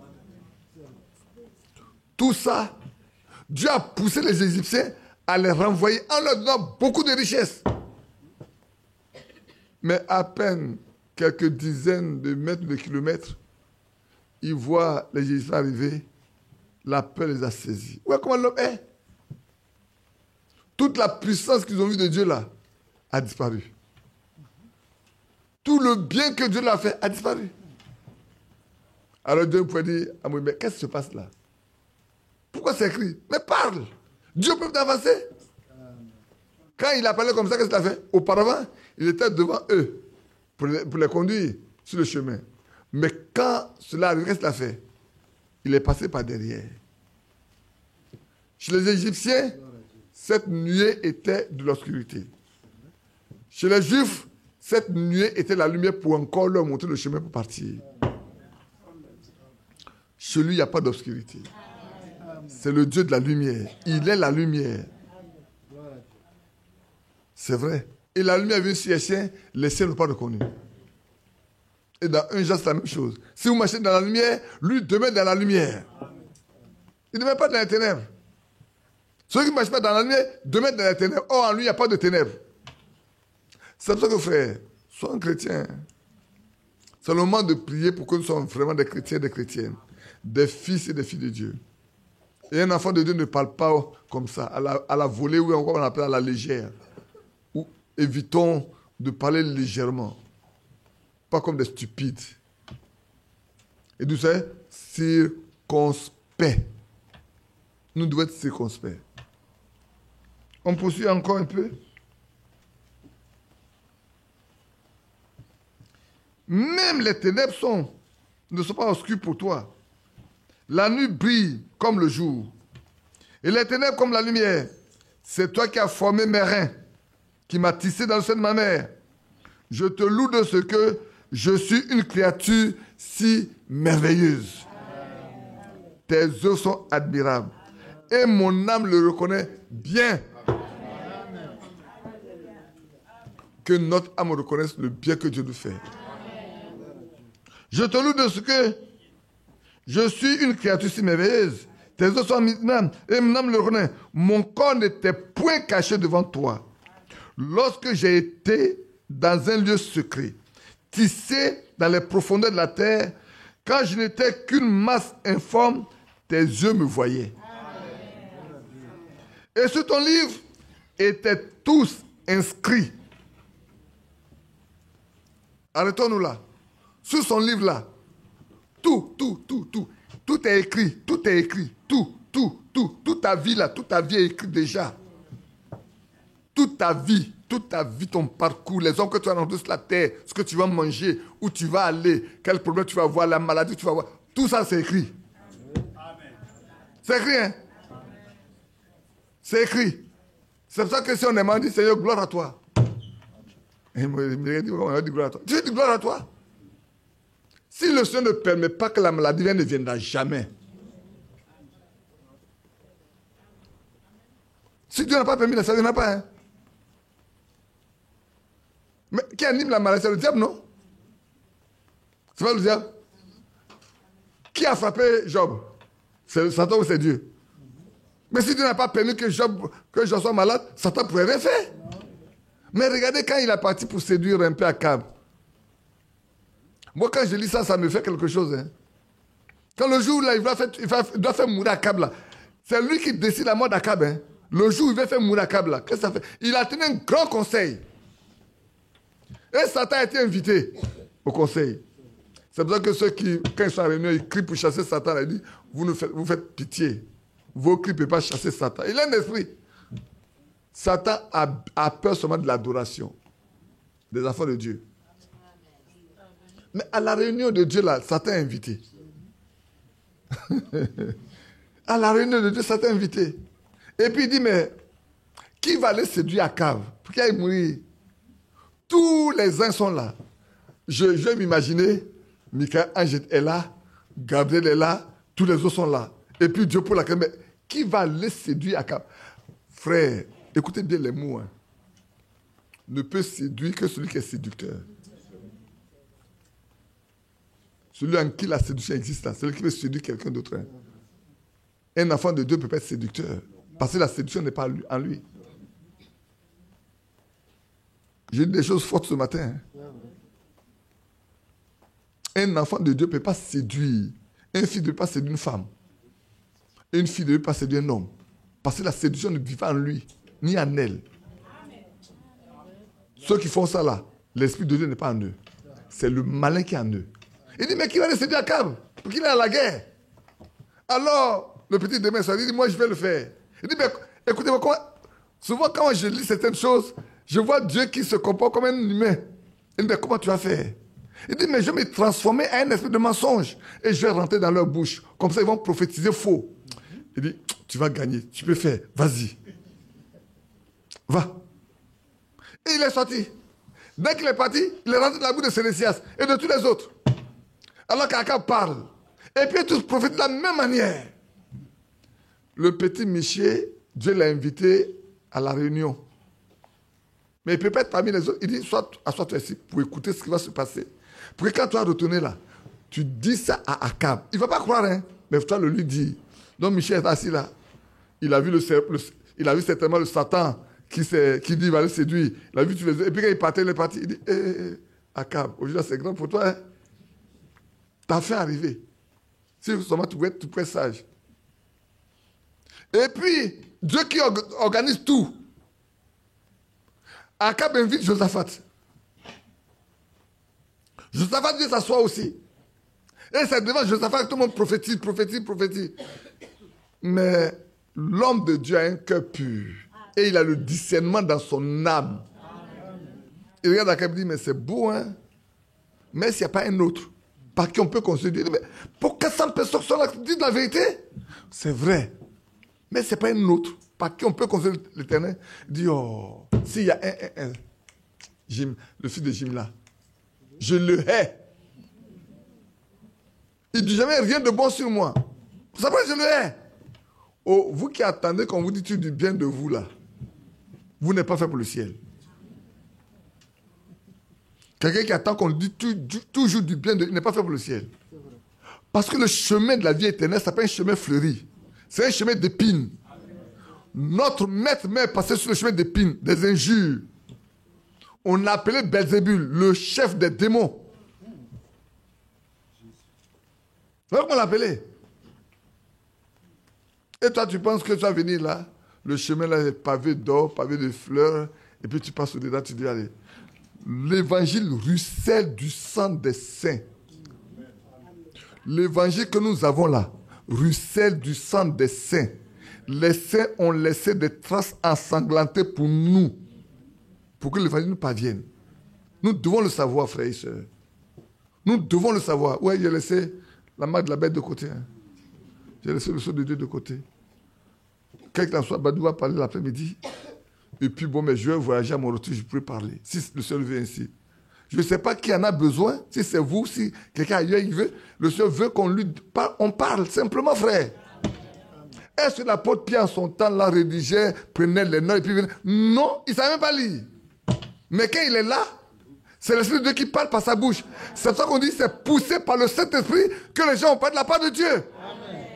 Tout ça, Dieu a poussé les Égyptiens à les renvoyer en leur donnant beaucoup de richesses. Mais à peine quelques dizaines de mètres, de kilomètres, ils voient les Égyptiens arriver, la peur les a saisis. Ouais, comment l'homme est? Toute la puissance qu'ils ont vue de Dieu là a disparu. Tout le bien que Dieu leur a fait a disparu. Alors Dieu pouvait dire à Moïse, mais qu'est-ce qui se passe là? Pourquoi c'est écrit? Mais parle! Dieu peut t'avancer. Quand il a parlé comme ça, qu'est-ce qu'il a fait? Auparavant, il était devant eux pour les conduire sur le chemin. Mais quand cela arrive, qu'est-ce qu'il a fait? Il est passé par derrière. Chez les Égyptiens, cette nuée était de l'obscurité. Chez les Juifs, cette nuée était la lumière pour encore leur montrer le chemin pour partir. Chez lui, il n'y a pas d'obscurité. C'est le Dieu de la lumière. Il est la lumière. C'est vrai. Et la lumière vient sur les siens, les siens n'ont pas reconnu. Et dans un genre, c'est la même chose. Si vous marchez dans la lumière, lui demeure dans la lumière. Il ne demeure pas dans les ténèbres. Ceux qui ne marchent pas dans la lumière demeurent dans les ténèbres. Or, en lui, il n'y a pas de ténèbres. C'est pour ça que, frère, sois un chrétien. C'est le moment de prier pour que nous soyons vraiment des chrétiens et des chrétiennes. Des fils et des filles de Dieu. Et un enfant de Dieu ne parle pas comme ça, à la volée, ou encore on appelle à la légère. Ou évitons de parler légèrement. Pas comme des stupides. Et nous sommes circonspects. Nous devons être circonspects. On poursuit encore un peu. Même les ténèbres ne sont pas obscures pour toi. La nuit brille comme le jour. Et les ténèbres comme la lumière. C'est toi qui as formé mes reins, qui m'as tissé dans le sein de ma mère. Je te loue de ce que je suis une créature si merveilleuse. Tes œuvres sont admirables. Et mon âme le reconnaît bien. Que notre âme reconnaisse le bien que Dieu nous fait. Je te loue de ce que je suis une créature si merveilleuse. Tes œuvres sont admirables. Et mon âme le reconnaît. Mon corps n'était point caché devant toi. Lorsque j'ai été dans un lieu secret, tissé dans les profondeurs de la terre, quand je n'étais qu'une masse informe, tes yeux me voyaient. Et sur ton livre étaient tous inscrits. Arrêtons-nous là. Sur son livre là, tout est écrit, tout est écrit, toute ta vie là, toute ta vie est écrite déjà. Toute ta vie, ton parcours, les hommes que tu as dans la terre, ce que tu vas manger, où tu vas aller, quel problème tu vas avoir, la maladie que tu vas avoir, tout ça c'est écrit. Amen. C'est écrit, hein? C'est écrit. C'est pour ça que si on est mort, on dit Seigneur, gloire à toi. Et il me dit, on dit gloire à toi. Tu dis gloire à toi? Si le Seigneur ne permet pas que la maladie vienne, ne viendra jamais. Si Dieu n'a pas permis, ça ne viendra pas. Hein? Mais qui anime la maladie, c'est le diable, non? C'est pas le diable? Qui a frappé Job? C'est Satan ou c'est Dieu? Mais si Dieu n'a pas permis que Job soit malade, Satan ne pourrait rien faire. Mais regardez quand il est parti pour séduire un peu Akab. Moi, quand je lis ça, ça me fait quelque chose. Hein. Quand le jour où là, il doit faire mourir Akab, là, c'est lui qui décide la mort d'Akab. Hein. Le jour où il va faire mourir Akab, là, qu'est-ce que ça fait? Il a tenu un grand conseil. Et Satan a été invité au conseil. C'est pour ça que ceux qui, quand ils sont en réunion, ils crient pour chasser Satan. Ils disent, vous faites pitié. Vos cris ne peuvent pas chasser Satan. Il a un esprit. Satan a peur seulement de l'adoration des enfants de Dieu. Mais à la réunion de Dieu, là, Satan est invité. À la réunion de Dieu, Satan est invité. Et puis il dit, mais qui va aller séduire Akab? Pour qu'il aille mourir? Tous les uns sont là. Je vais m'imaginer, Michel-Ange est là, Gabriel est là, tous les autres sont là. Et puis Dieu pour la crème. Mais qui va aller séduire Akab? Frère, écoutez bien les mots. Hein. Ne peut séduire que celui qui est séducteur. Celui en qui la séduction existe là, celui qui veut séduire quelqu'un d'autre. Hein. Un enfant de Dieu ne peut pas être séducteur. Parce que la séduction n'est pas en lui. J'ai dit des choses fortes ce matin. Hein. Un enfant de Dieu ne peut pas séduire. Un fils ne peut pas séduire une femme. Une fille ne peut pas séduire un homme. Parce que la séduction ne vit pas en lui, ni en elle. Ceux qui font ça là, l'Esprit de Dieu n'est pas en eux. C'est le malin qui est en eux. Il dit, mais qui va les séduire Akab? Pour qu'il est à la guerre. Alors, le petit demain, ça dit, moi je vais le faire. Il dit, mais écoutez-moi, souvent quand je lis certaines choses, je vois Dieu qui se comporte comme un humain. Il dit, mais comment tu vas faire? Il dit, mais je vais me transformer en un esprit de mensonge et je vais rentrer dans leur bouche. Comme ça, ils vont prophétiser faux. Il dit, tu vas gagner, tu peux faire, vas-y. Va. Et il est sorti. Dès qu'il est parti, il est rentré dans la bouche de Sédécias et de tous les autres. Alors qu'Akab parle. Et puis tous prophétisent de la même manière. Le petit Michée, Dieu l'a invité à la réunion. Mais il ne peut pas être parmi les autres. Il dit, assois-toi ici pour écouter ce qui va se passer. Pour que quand tu vas retourner là, tu dis ça à Akab. Il ne va pas croire, hein. Mais toi le lui dis. Donc Michel est assis là. Il a vu certainement le Satan qui dit il va le séduire. Il a vu tous les autres. Et puis quand il partait, il est parti. Il dit, Akab, aujourd'hui c'est grand pour toi. Hein? T'as fait arriver. Si seulement tu peux être sage. Et puis, Dieu qui organise tout. Akab invite Josaphat. Josaphat vient s'asseoir aussi. Et c'est devant Josaphat que tout le monde prophétise. Mais l'homme de Dieu a un cœur pur. Et il a le discernement dans son âme. Il regarde Akab et dit, mais c'est beau, hein. Mais s'il n'y a pas un autre, par qui on peut considérer, mais pour 400 personnes sont là, disent la vérité. C'est vrai. Mais ce n'est pas un autre, par qui on peut considérer l'Éternel. Il dit, oh, s'il y a un, Jim, le fils de Jim là, je le hais. Il ne dit jamais rien de bon sur moi. Ça veut dire que je le hais. Oh, vous qui attendez qu'on vous dise du bien de vous là, vous n'êtes pas fait pour le ciel. Quelqu'un qui attend qu'on lui dise toujours du bien de lui, il n'est pas fait pour le ciel. Parce que le chemin de la vie éternelle, ce n'est pas un chemin fleuri. C'est un chemin d'épines. Notre maître mère passait sur le chemin d'épines, des injures. On l'a appelé Belzébul, le chef des démons. C'est comment on l'appelait. Et toi, tu penses que tu vas venir là, le chemin là est pavé d'or, pavé de fleurs, et puis tu passes au-dedans, tu dis, allez, l'évangile ruisselle du sang des saints. L'évangile que nous avons là, ruisselle du sang des saints. Les saints ont laissé des traces ensanglantées pour nous, pour que l'évangile nous parvienne. Nous devons le savoir, frères et sœurs. Nous devons le savoir. Ouais, j'ai laissé la marque de la bête de côté. Hein. J'ai laissé le sceau de Dieu de côté. Quelqu'un soit Badou va parler l'après-midi. Et puis bon, mais je vais voyager à mon retour, je pourrai parler. Si le Seigneur veut ainsi. Je ne sais pas qui en a besoin, si c'est vous, si quelqu'un ailleurs il veut. Le Seigneur veut qu'on lui parle, on parle simplement, frère. Est-ce que l'apôtre Pierre, en son temps, là, rédigeait, prenait les notes et puis venait? Non, il ne savait même pas lire. Mais quand il est là, c'est l'Esprit de Dieu qui parle par sa bouche. C'est pour ça qu'on dit que c'est poussé par le Saint-Esprit que les gens ont parlé de la part de Dieu. Amen.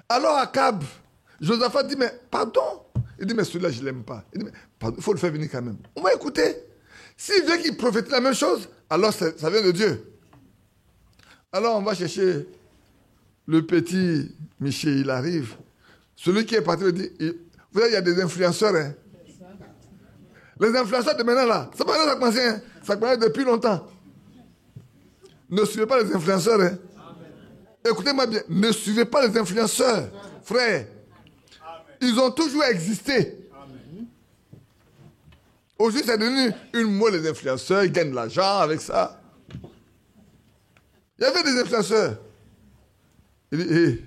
Alors Akab, Josaphat dit, mais pardon. Il dit, mais celui-là, je ne l'aime pas. Il dit, mais pardon, il faut le faire venir quand même. On va écouter. S'il veut qu'il prophétise la même chose, alors ça vient de Dieu. Alors on va chercher le petit Michel, il arrive. Celui qui est parti, il dit, vous savez, il y a des influenceurs, hein. Les influenceurs de maintenant, là, ça commence, hein. Ça commence depuis longtemps. Ne suivez pas les influenceurs, hein. Écoutez-moi bien, ne suivez pas les influenceurs, frère. Ils ont toujours existé. Aujourd'hui, c'est devenu une mode, les influenceurs, ils gagnent de l'argent avec ça. Il y avait des influenceurs. Il dit, hey,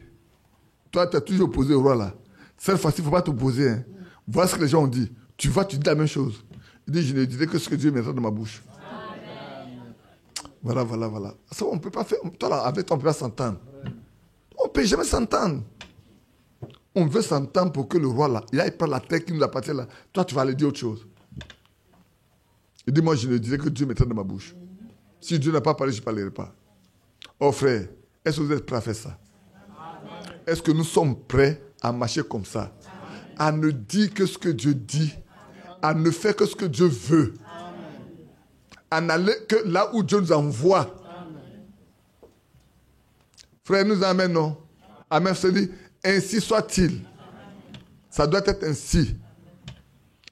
toi, tu as toujours opposé au roi, là. Cette fois-ci, il ne faut pas t'opposer, hein. Voilà ce que les gens ont dit. Tu vas, tu dis la même chose. Il dit, je ne disais que ce que Dieu mettra dans ma bouche. Amen. Voilà. Ça, on ne peut pas faire. Toi, là, avec toi, on ne peut pas s'entendre. On ne peut jamais s'entendre. On veut s'entendre pour que le roi, là, il aille prendre la terre qui nous appartient, là. Toi, tu vas aller dire autre chose. Il dit, moi, je ne disais que Dieu mettra dans ma bouche. Si Dieu n'a pas parlé, je ne parlerai pas. Oh, frère, est-ce que vous êtes prêts à faire ça? Est-ce que nous sommes prêts à marcher comme ça? À ne dire que ce que Dieu dit, à ne faire que ce que Dieu veut, à n'aller que là où Dieu nous envoie. Frère, nous amenons. Amen, se dit, ainsi soit-il. Ça doit être ainsi.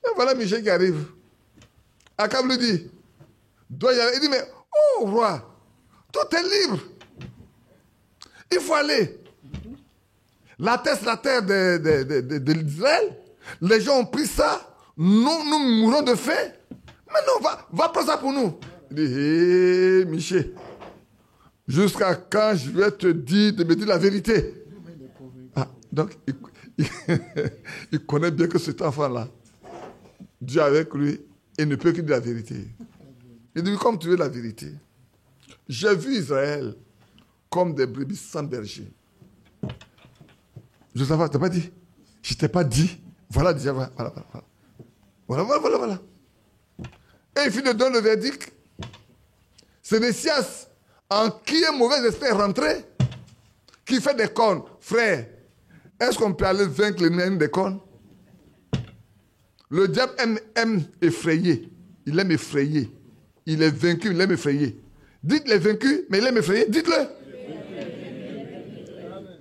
Et voilà Michel qui arrive. Akab lui dit, doit y aller. Il dit, mais, oh roi, tout est libre. Il faut aller. La terre, c'est la terre de l'Israël. Les gens ont pris ça. Nous mourons de faim. Maintenant, va prendre ça pour nous. Il dit, hé, Michel, jusqu'à quand je vais te dire de me dire la vérité? Ah, donc, il connaît bien que cet enfant-là, Dieu avec lui, il ne peut que dire la vérité. Il dit, comme tu veux la vérité, j'ai vu Israël comme des brebis sans berger. Josaphat, tu n'as pas dit? Je ne t'ai pas dit. Voilà déjà, voilà. Et il finit de donner le verdict. C'est Messias, en qui un mauvais esprit est rentré, qui fait des cornes. Frère, est-ce qu'on peut aller vaincre l'ennemi des cornes? Le diable aime effrayer. Il aime effrayer. Il est vaincu, il aime effrayer. Dites les vaincus, mais il aime effrayer. Dites-le.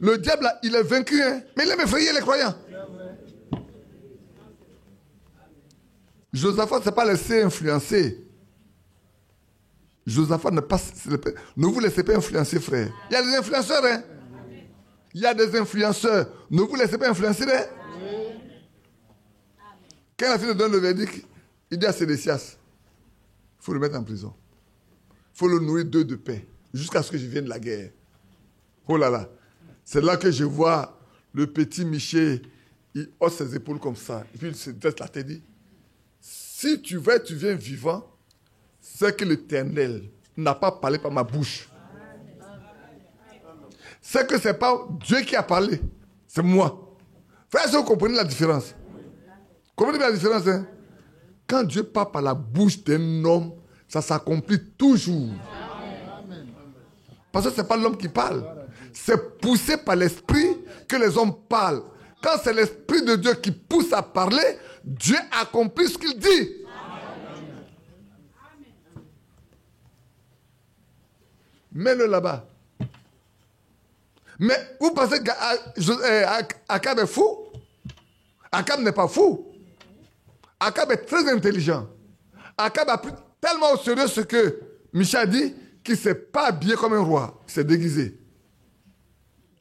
Le diable, là, il est vaincu, hein, mais il aime effrayer les croyants. Josaphat ne s'est pas laissé influencer. Josaphat ne vous laissez pas influencer, frère. Il y a des influenceurs, hein. Il y a des influenceurs. Ne vous laissez pas influencer, hein. Quand la fille donne le verdict, il dit à Sédécias, il faut le mettre en prison. Il faut le nourrir d'œufs de pain, jusqu'à ce que je vienne de la guerre. Oh là là. C'est là que je vois le petit Michel, il hausse ses épaules comme ça. Et puis il se dresse la tête et dit, si tu viens vivant, c'est que l'Éternel n'a pas parlé par ma bouche. C'est que ce n'est pas Dieu qui a parlé, c'est moi. Frère, est-ce que vous comprenez la différence? Comprenez la différence, hein? Quand Dieu parle par la bouche d'un homme, ça s'accomplit toujours. Parce que ce n'est pas l'homme qui parle. C'est poussé par l'esprit que les hommes parlent. Quand c'est l'esprit de Dieu qui pousse à parler, Dieu accomplit ce qu'il dit. Mets-le là-bas. Mais vous pensez qu'Akab est fou? Akab n'est pas fou. Akab est très intelligent. Akab a pris tellement au sérieux ce que Michel a dit qu'il ne s'est pas habillé comme un roi. Il s'est déguisé.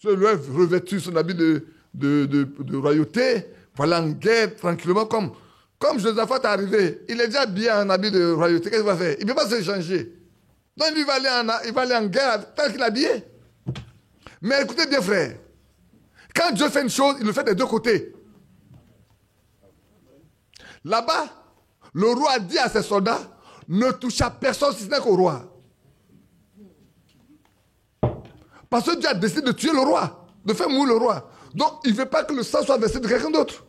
Il lui a revêtu son habit de royauté pour aller en guerre tranquillement comme Josaphat est arrivé. Il est déjà habillé en habit de royauté. Qu'est-ce qu'il va faire? Il ne peut pas se changer. Donc lui, il va aller en guerre tel qu'il est habillé. Mais écoutez bien, frère. Quand Dieu fait une chose, il le fait des deux côtés. Là-bas, le roi a dit à ses soldats, ne touchez à personne si ce n'est qu'au roi. Parce que Dieu a décidé de tuer le roi, de faire mourir le roi. Donc, il ne veut pas que le sang soit versé de quelqu'un d'autre.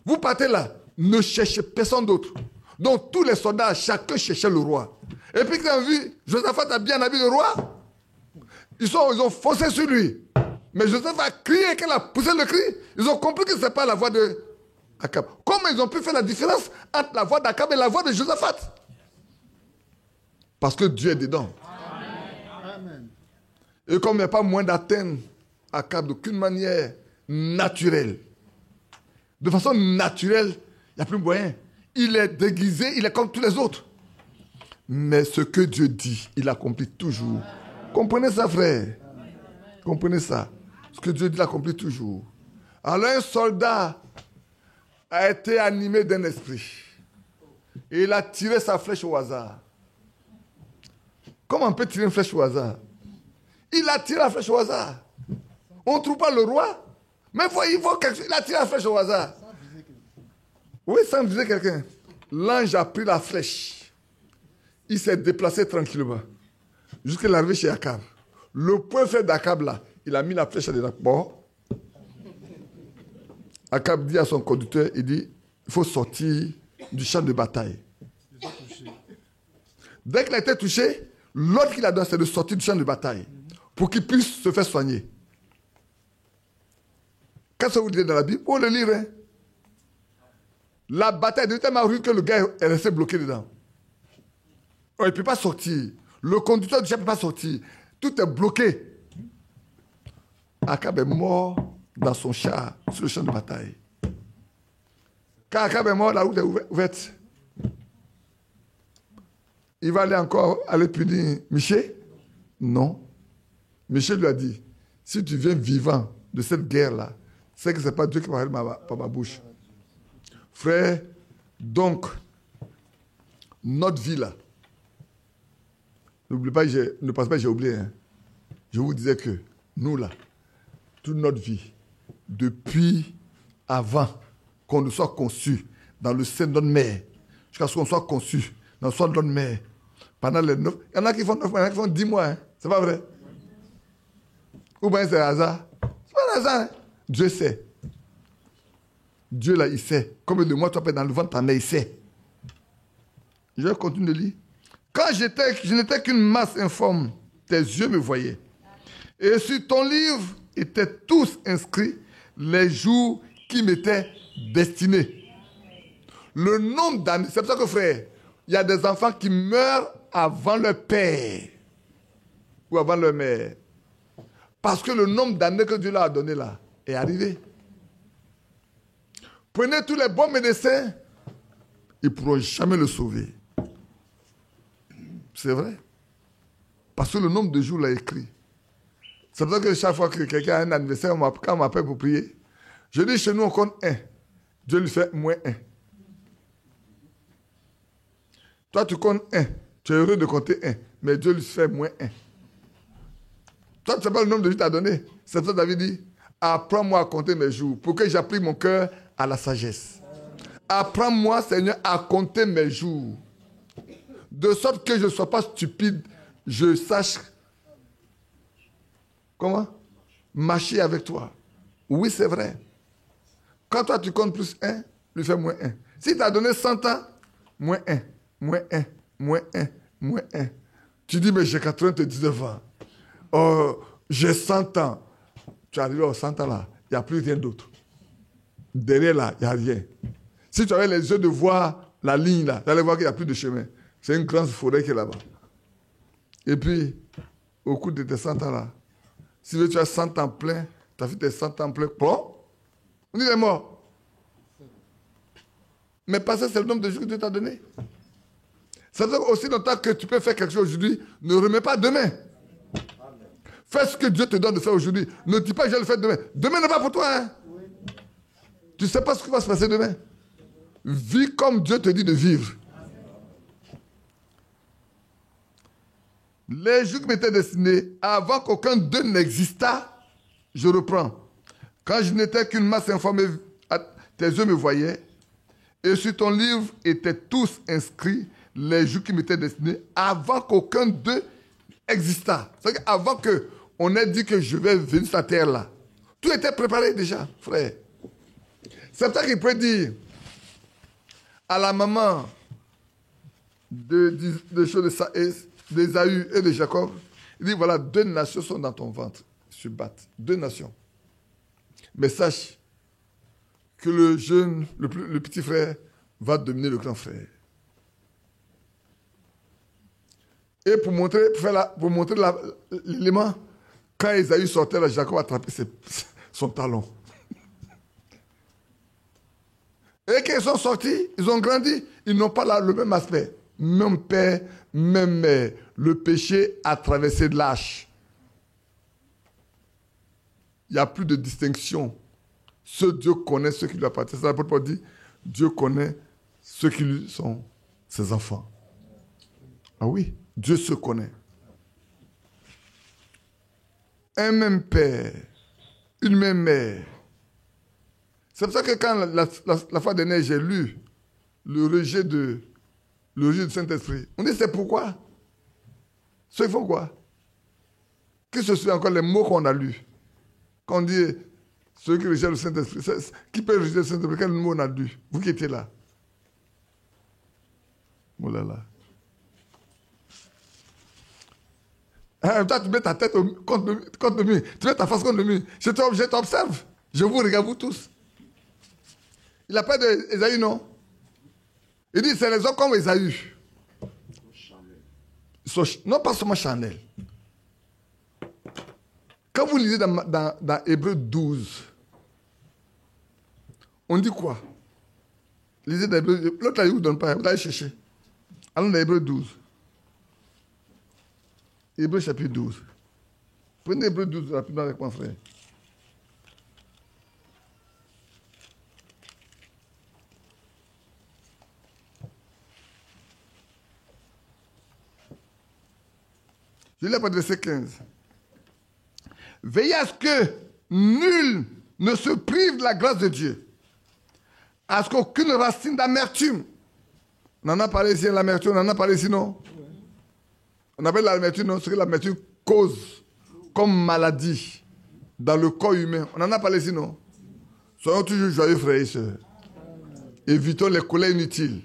Vous partez là, ne cherchez personne d'autre. Donc, tous les soldats, chacun cherchait le roi. Et puis, quand ils ont vu, Josaphat a bien habillé le roi. Ils ont foncé sur lui. Mais Josaphat a crié, quand il a poussé le cri, ils ont compris que ce n'est pas la voix de Akab. Comment ils ont pu faire la différence entre la voix d'Akab et la voix de Josaphat? Parce que Dieu est dedans. Amen. Et comme il n'y a pas moyen d'atteindre Akab d'aucune manière naturelle, de façon naturelle, il n'y a plus moyen. Il est déguisé, il est comme tous les autres. Mais ce que Dieu dit, il accomplit toujours. Comprenez ça, frère. Comprenez ça. Ce que Dieu dit, il accomplit toujours. Alors un soldat a été animé d'un esprit. Et il a tiré sa flèche au hasard. Comment on peut tirer une flèche au hasard? Il a tiré la flèche au hasard. On ne trouve pas le roi. Mais il faut quelque chose. Il a tiré la flèche au hasard. Oui, sans viser quelqu'un. L'ange a pris la flèche. Il s'est déplacé tranquillement. Jusqu'à l'arrivée chez Akab. Le point fait d'Akab là, il a mis la flèche à l'époque. Akab dit à son conducteur, il dit, il faut sortir du champ de bataille. Dès qu'il a été touché, l'ordre qu'il a donné, c'est de sortir du champ de bataille pour qu'il puisse se faire soigner. Qu'est-ce que vous dites dans la Bible? Pour le lire. Hein? La bataille est tellement rude que le gars est resté bloqué dedans. Il ne peut pas sortir. Le conducteur du char ne peut pas sortir. Tout est bloqué. Akab est mort dans son char, sur le champ de bataille. Quand Akab est mort, la route est ouverte. Il va aller punir Michée? Non. Michée lui a dit, si tu viens vivant de cette guerre-là, c'est que ce n'est pas Dieu qui va parler par ma bouche. Frère, donc, notre vie là, n'oubliez pas, ne pensez pas que j'ai oublié. Hein. Je vous disais que nous là, toute notre vie, depuis avant qu'on ne soit conçu dans le sein de notre mère, jusqu'à ce qu'on soit conçu dans le sein de notre mère, pendant les 9, il y en a qui font 9 mois, il y en a qui font 10 mois, hein. C'est pas vrai? Ou bien c'est un hasard? C'est pas un hasard, hein. Dieu sait. Dieu là, il sait. Combien de mois tu as fait dans le ventre, ta mère, il sait. Je continue de lire. Quand je n'étais qu'une masse informe, tes yeux me voyaient. Et sur ton livre étaient tous inscrits les jours qui m'étaient destinés. Le nombre d'années, c'est pour ça que frère, il y a des enfants qui meurent avant leur père ou avant leur mère. Parce que le nombre d'années que Dieu leur a donné là est arrivé. Prenez tous les bons médecins, ils ne pourront jamais le sauver. C'est vrai. Parce que le nombre de jours l'a écrit. C'est pour ça que chaque fois que quelqu'un a un anniversaire, quand on m'appelle pour prier, je dis chez nous on compte 1. Dieu lui fait moins 1. Toi tu comptes 1. Tu es heureux de compter 1. Mais Dieu lui fait moins 1. Toi tu ne sais pas le nombre de jours qu'il t'a donné. C'est pour ça que David dit, apprends-moi à compter mes jours pour que j'applique mon cœur à la sagesse. Apprends-moi, Seigneur, à compter mes jours. De sorte que je ne sois pas stupide, je sache comment marcher avec toi. Oui, c'est vrai. Quand toi tu comptes plus 1, lui fais moins 1. Si tu as donné 100 ans, moins 1, moins 1, moins 1, moins 1. Tu dis, mais j'ai 99 ans. Oh, j'ai 100 ans. Tu arrives aux 100 ans là, il n'y a plus rien d'autre. Derrière là, il n'y a rien. Si tu avais les yeux de voir la ligne là, tu allais voir qu'il n'y a plus de chemin. C'est une grande forêt qui est là-bas. Et puis, au cours de tes 100 ans là, si tu as 100 ans plein, tu as fait tes 100 ans plein, bon, on dit il est mort. Mais parce que c'est le nombre de jours que Dieu t'a donné. Ça veut dire aussi longtemps que tu peux faire quelque chose aujourd'hui, ne remets pas demain. Fais ce que Dieu te donne de faire aujourd'hui. Ne dis pas que je vais le faire demain. Demain n'est pas pour toi. Hein? Oui. Tu ne sais pas ce qui va se passer demain. Vis comme Dieu te dit de vivre. Les jours qui m'étaient destinés, avant qu'aucun d'eux n'existât, je reprends. Quand je n'étais qu'une masse informée, tes yeux me voyaient, Et sur ton livre étaient tous inscrits les jours qui m'étaient destinés avant qu'aucun d'eux existât. C'est-à-dire qu'avant qu'on ait dit que je vais venir sur la terre là, tout était préparé déjà, frère. C'est pour ça qu'il peut dire à la maman d'Ésaü et de Jacob, il dit voilà, 2 nations sont dans ton ventre, se battent. 2 nations. Mais sache que le jeune, le petit frère, va dominer le grand frère. Et pour montrer l'élément, quand Ésaü sortait, là, Jacob a attrapé son talon. Et quand ils sont sortis, ils ont grandi, ils n'ont pas le même aspect. Même père, même mère. Le péché a traversé de l'âge. Il n'y a plus de distinction. Ce Dieu connaît ceux qui lui appartiennent. L'apôtre Paul dit, Dieu connaît ceux qui lui sont ses enfants. Ah oui, Dieu se connaît. Un même père, une même mère. C'est pour ça que quand la fois dernière, j'ai lu le rejet du Saint-Esprit, on dit c'est pourquoi. Ceux qui font quoi? Que ce soit encore les mots qu'on a lus. Quand on dit ceux qui rejettent le Saint-Esprit, qui peut rejeter le Saint-Esprit? Quel mot on a lu? Vous qui étiez là. Oh là là. Toi, tu mets ta tête contre le mur. Tu mets ta face contre le mur. Je t'observe. Je vous regarde, vous tous. Il n'a pas d'Ésaü, non? Il dit, c'est les hommes comme Ésaü. Non, pas seulement charnel. Quand vous lisez dans Hébreux 12, on dit quoi? Lisez dans Hébreux, l'autre là, il ne vous donne pas, vous allez chercher. Allons dans Hébreux 12. Hébreux chapitre 12. Prenez Hébreux 12 rapidement avec mon frère. Je lis à verset 15. Veillez à ce que nul ne se prive de la grâce de Dieu, à ce qu'aucune racine d'amertume, on en a parlé ici, l'amertume, on en a parlé ici, non? On appelle l'amertume, non? Ce que l'amertume cause comme maladie dans le corps humain. On en a parlé ici, non? Soyons toujours joyeux, frères et sœurs. Évitons les colères inutiles.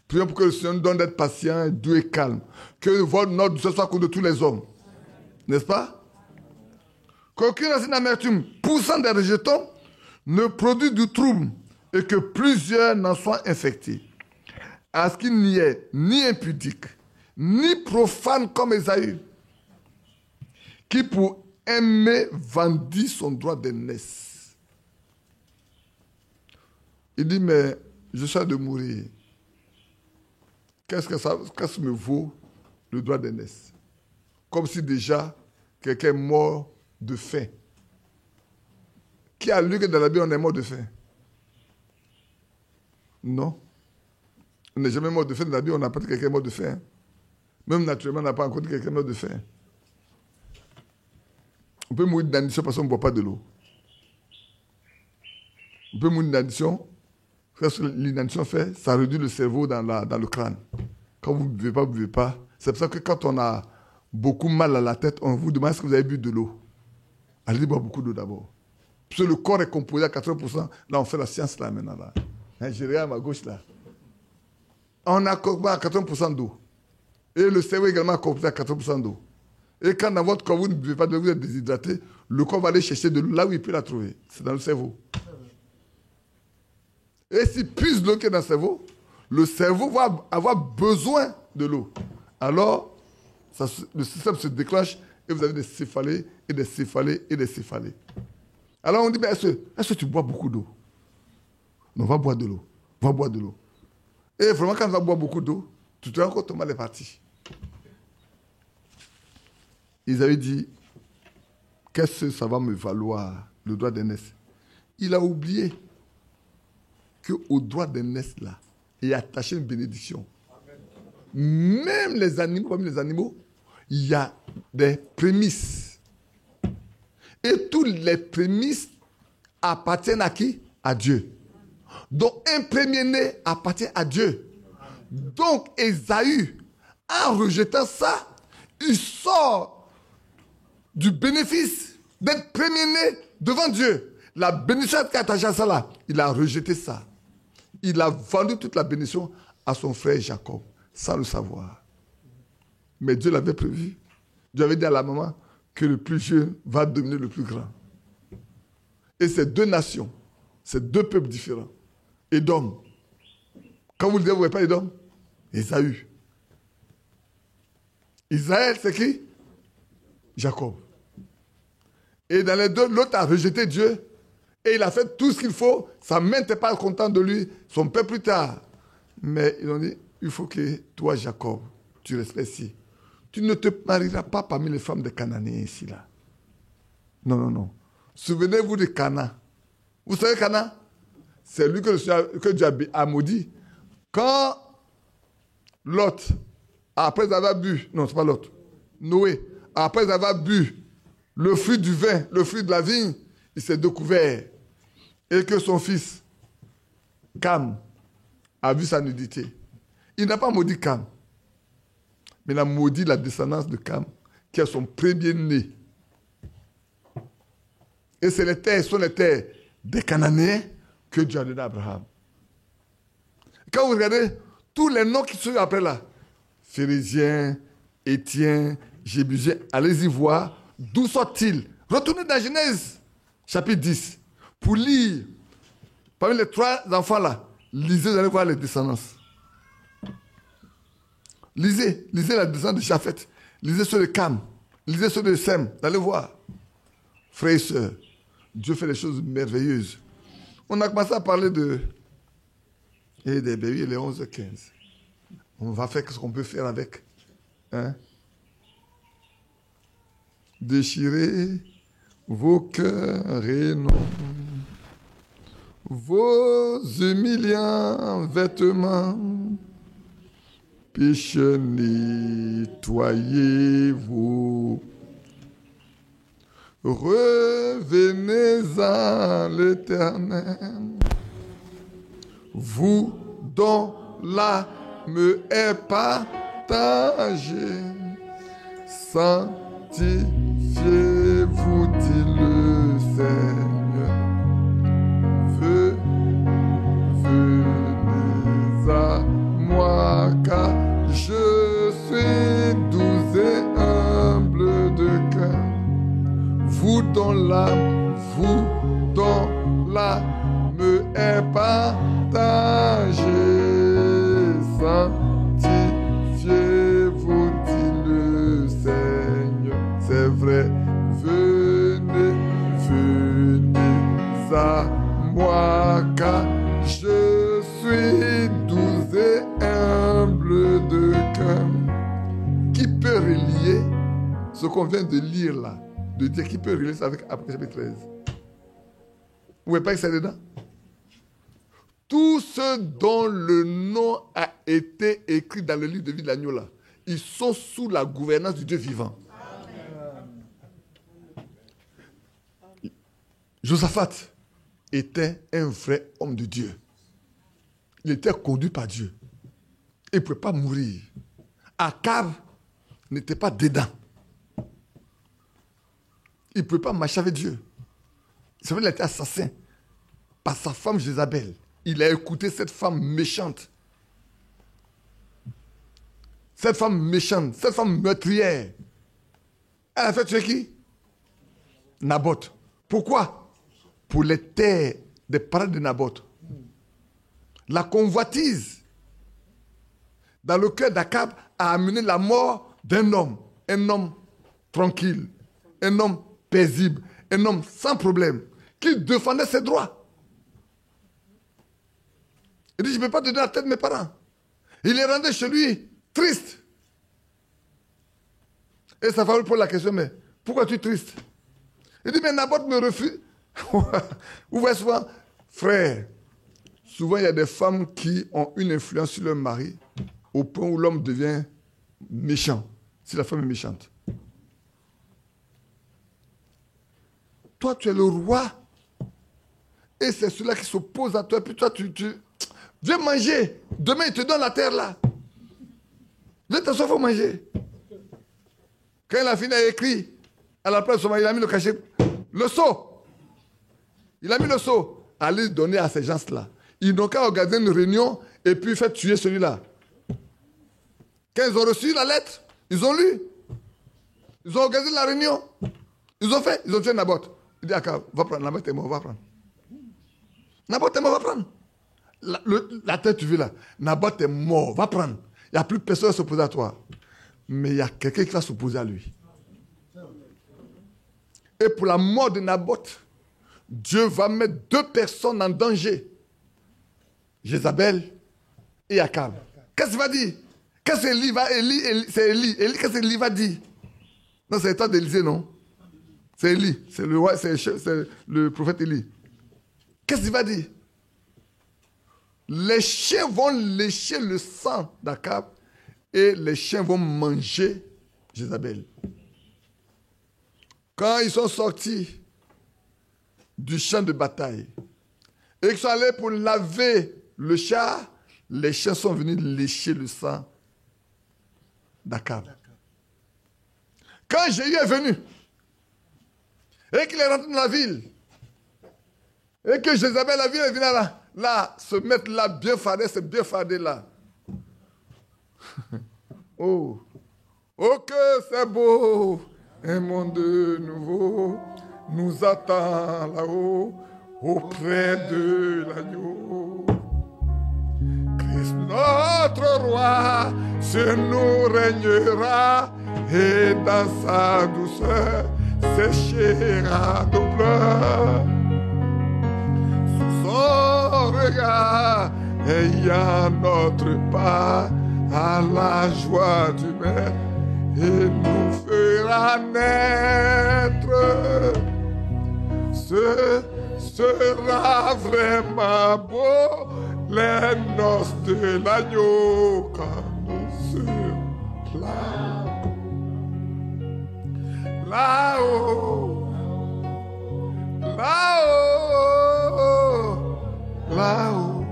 Prions pour que le Seigneur nous donne d'être patient, doux et calme. Que notre douceur soit contre tous les hommes. N'est-ce pas? Qu'aucune racine d'amertume poussant des rejetons ne produise du trouble et que plusieurs n'en soient infectés. À ce qu'il n'y ait ni impudique, ni profane comme Ésaü, qui pour aimer vendit son droit d'aînesse. Il dit, mais je suis de mourir. Qu'est-ce que me vaut le droit d'aînesse? Comme si déjà quelqu'un est mort de faim. Qui a lu que dans la Bible on est mort de faim? Non. On n'est jamais mort de faim dans la Bible, on n'a pas dit que quelqu'un est mort de faim. Même naturellement, on n'a pas encore dit que quelqu'un est mort de faim. On peut mourir d'inanition parce qu'on ne boit pas de l'eau. On peut mourir d'inanition. Ce que l'inanition fait, ça réduit le cerveau dans le crâne. Quand vous ne buvez pas, vous ne buvez pas. C'est pour ça que quand on a beaucoup mal à la tête, on vous demande est-ce que vous avez bu de l'eau. Allez boire beaucoup d'eau d'abord. Parce que le corps est composé à 80%. Là, on fait la science là maintenant. Là. Hein, je regarde à ma gauche là. On a composé à 80% d'eau. Et le cerveau également est composé à 80% d'eau. Et quand dans votre corps, vous ne buvez pas de l'eau, vous êtes déshydraté, le corps va aller chercher de l'eau là où il peut la trouver. C'est dans le cerveau. Et s'il puise l'eau qui est dans le cerveau va avoir besoin de l'eau. Alors, le système se déclenche et vous avez des céphalées et des céphalées et des céphalées. Alors on dit, est-ce que tu bois beaucoup d'eau? Non, va boire de l'eau. Va boire de l'eau. Et vraiment, quand tu vas boire beaucoup d'eau, tu te rends compte que ton mal est parti. Ils avaient dit, qu'est-ce que ça va me valoir, le droit d'aînesse? Il a oublié qu'au droit d'aînesse, là, il est attaché une bénédiction. Même les animaux, parmi les animaux, il y a des prémices. Et toutes les prémices appartiennent à qui? À Dieu. Donc, un premier-né appartient à Dieu. Donc, Ésaü, en rejetant ça, il sort du bénéfice d'être premier-né devant Dieu. La bénédiction qui est attachée à ça là, il a rejeté ça. Il a vendu toute la bénédiction à son frère Jacob, sans le savoir. Mais Dieu l'avait prévu. Dieu avait dit à la maman que le plus jeune va devenir le plus grand. Et ces deux nations, ces deux peuples différents. Édom. Quand vous le dites, vous ne voyez pas Édom? Ésaü. Israël, c'est qui? Jacob. Et dans les deux, l'autre a rejeté Dieu. Et il a fait tout ce qu'il faut. Sa main n'était pas contente de lui. Son père plus tard. Mais ils ont dit, il faut que toi, Jacob, tu restes ici. Tu ne te marieras pas parmi les femmes des Cananéens ici, là. Non, non, non. Souvenez-vous de Cana. Vous savez Cana? C'est lui que Dieu a maudit. Quand Lot, après avoir bu, non, c'est pas Lot, Noé, après avoir bu le fruit du vin, le fruit de la vigne, il s'est découvert. Et que son fils, Cam, a vu sa nudité. Il n'a pas maudit Cam, mais il a maudit la descendance de Cam, qui est son premier-né. Et ce sont les terres des Cananéens que Dieu a donné à Abraham. Quand vous regardez tous les noms qui sont après là, Phérésiens, Étiens, Jébusiens, allez-y voir d'où sortent-ils. Retournez dans Genèse, chapitre 10, pour lire. Parmi les trois enfants là, lisez, vous allez voir les descendances. Lisez la descendance de Japheth. Lisez ceux de Cam. Lisez ceux de Sem. Vous allez voir. Frères et sœurs, Dieu fait des choses merveilleuses. On a commencé à parler des bébés, les 11-15. On va faire ce qu'on peut faire avec. Hein? Déchirez vos cœurs et non vos humiliants vêtements. Péché, nettoyez-vous. Revenez à l'Éternel, vous dont l'âme est partagée. Sanctifiez-vous, dit le Seigneur. Venez à moi, car je suis doux et humble de cœur. Vous dont l'âme me est partagée. Sanctifiez-vous, dit le Seigneur. C'est vrai, venez à moi, car je suis doux et humble de cœur. Qui peut relier ce qu'on vient de lire là? De dire qui peut relier ça avec Apocalypse chapitre 13. Vous ne voyez pas que c'est dedans? Tous ceux dont le nom a été écrit dans le livre de vie de l'agneau là, ils sont sous la gouvernance du Dieu vivant. Josaphat était un vrai homme de Dieu. Il était conduit par Dieu. Il ne pouvait pas mourir. Akab n'était pas dedans. Il ne pouvait pas marcher avec Dieu. C'est vrai qu'il a été assassin par sa femme Jézabel. Il a écouté cette femme méchante. Cette femme méchante, cette femme meurtrière. Elle a fait tuer qui? Naboth. Pourquoi? Pour les terres des parents de Naboth. La convoitise dans le cœur d'Akab a amené la mort d'un homme. Un homme tranquille. Un homme paisible. Un homme sans problème. Qui défendait ses droits. Il dit, je ne peux pas te donner la tête de mes parents. Il est rentré chez lui triste. Et sa femme pose la question, mais pourquoi tu es triste? Il dit, mais Naboth me refuse. Vous voyez souvent, frère, souvent il y a des femmes qui ont une influence sur leur mari au point où l'homme devient méchant, si la femme est méchante. Toi, tu es le roi. Et c'est celui-là qui s'oppose à toi. Puis toi, tu viens manger. Demain, il te donne la terre là. Viens t'asseoir, il faut manger. Quand il a fini, il a écrit. À la place, il a mis le cachet. Le seau. Il a mis le seau. Allez donner à ces gens-là. Ils n'ont qu'à organiser une réunion et puis faire tuer celui-là. Quand ils ont reçu la lettre, ils ont lu. Ils ont organisé la réunion. Ils ont tué Naboth. Il dit à Akab, va prendre, Naboth est mort, va prendre. Naboth est mort, va prendre. La tête, tu vis là. Naboth est mort, va prendre. Il n'y a plus personne à s'opposer à toi. Mais il y a quelqu'un qui va s'opposer à lui. Et pour la mort de Naboth, Dieu va mettre 2 personnes en danger. Jézabel et Akab. Qu'est-ce qu'il va dire? Qu'est-ce que Élie va dire? C'est Élie. Qu'est-ce que Élie va dire? Non, c'est le temps d'Élysée, non? C'est Élie. C'est le roi, c'est le prophète Élie. Qu'est-ce qu'il va dire? Les chiens vont lécher le sang d'Akab et les chiens vont manger Jézabel. Quand ils sont sortis du champ de bataille et qu'ils sont allés pour laver le char, les chiens sont venus lécher le sang d'Akab. Quand Jéhu est venu et qu'il est rentré dans la ville et que Jézabel, la ville, est venue là, se mettre là, bien fardé, c'est bien fardé là. Oh que c'est beau, un monde nouveau nous attend là-haut, auprès de l'agneau. Christ notre roi, sur nous régnera, et dans sa douceur séchera nos pleurs. Sous son regard, ayant notre part à la joie du Maître, et nous fera naître. Ce sera vraiment beau, les noces de l'agneau, quand nous serons là. Là-haut, là-haut, là-haut.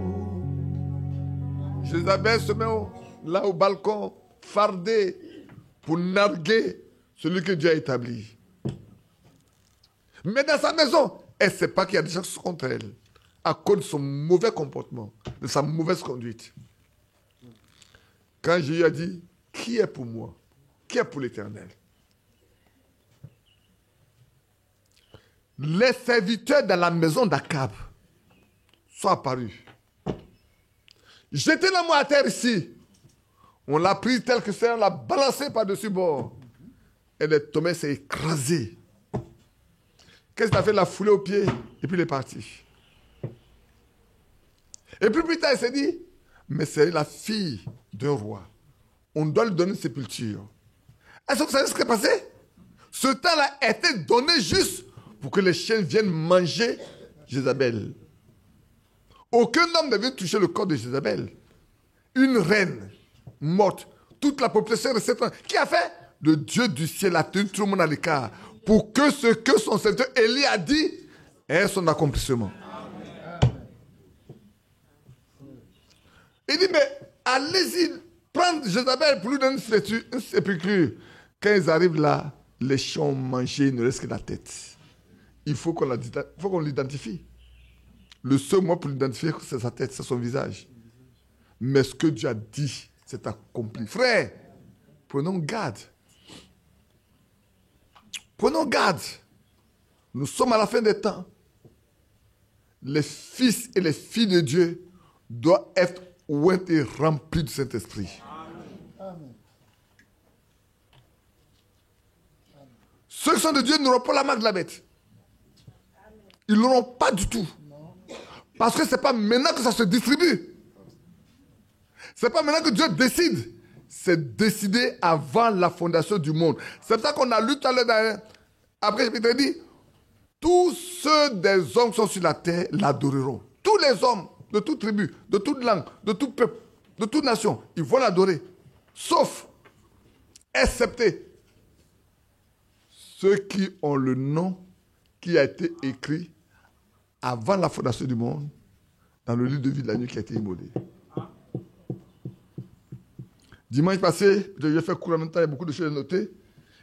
Jézabel se met là au balcon, fardé, pour narguer celui que Dieu a établi. Mais dans sa maison, elle ne sait pas qu'il y a des gens contre elle, à cause de son mauvais comportement, de sa mauvaise conduite. Quand Jésus a dit, qui est pour moi? Qui est pour l'Éternel? Les serviteurs dans la maison d'Akab sont apparus. Jetez la moi à terre ici. On l'a pris tel que c'est, on l'a balancé par-dessus bord. Et le Thomas s'est écrasé. Qu'est-ce qu'il a fait? Il l'a foulé aux pieds et puis il est parti. Et puis plus tard, il s'est dit, mais c'est la fille d'un roi. On doit lui donner une sépulture. Est-ce que vous savez ce qui est passé? Ce temps-là a été donné juste pour que les chiens viennent manger Jézabel. Aucun homme ne veut toucher le corps de Jézabel. Une reine morte. Toute la population reste. Qui a fait? Le Dieu du ciel a tenu tout le monde à l'écart pour que ce que son serviteur Élie a dit ait son accomplissement. Il dit, mais allez-y, prendre Jézabel pour lui donner une sépulture. Quand ils arrivent là, les chiens ont mangé, il ne reste que la tête. Il faut qu'on l'identifie. Le seul moyen pour l'identifier, c'est sa tête, c'est son visage. Mais ce que Dieu a dit, c'est accompli. Frère, prenons garde. Prenons garde. Nous sommes à la fin des temps. Les fils et les filles de Dieu doivent être oints et remplis du Saint-Esprit. Amen. Ceux qui sont de Dieu n'auront pas la marque de la bête. Ils ne l'auront pas du tout. Parce que ce n'est pas maintenant que ça se distribue. Ce n'est pas maintenant que Dieu décide. C'est décidé avant la fondation du monde. C'est pour ça qu'on a lu tout à l'heure. Après, je dit, tous ceux des hommes qui sont sur la terre l'adoreront. Tous les hommes, de toute tribu, de toute langue, de tout peuple, de toute nation, ils vont l'adorer. Sauf, excepté, ceux qui ont le nom qui a été écrit avant la fondation du monde, dans le lit de vie de l'agneau qui a été immolé. Dimanche passé, je vais faire court en même temps, il y a beaucoup de choses à noter.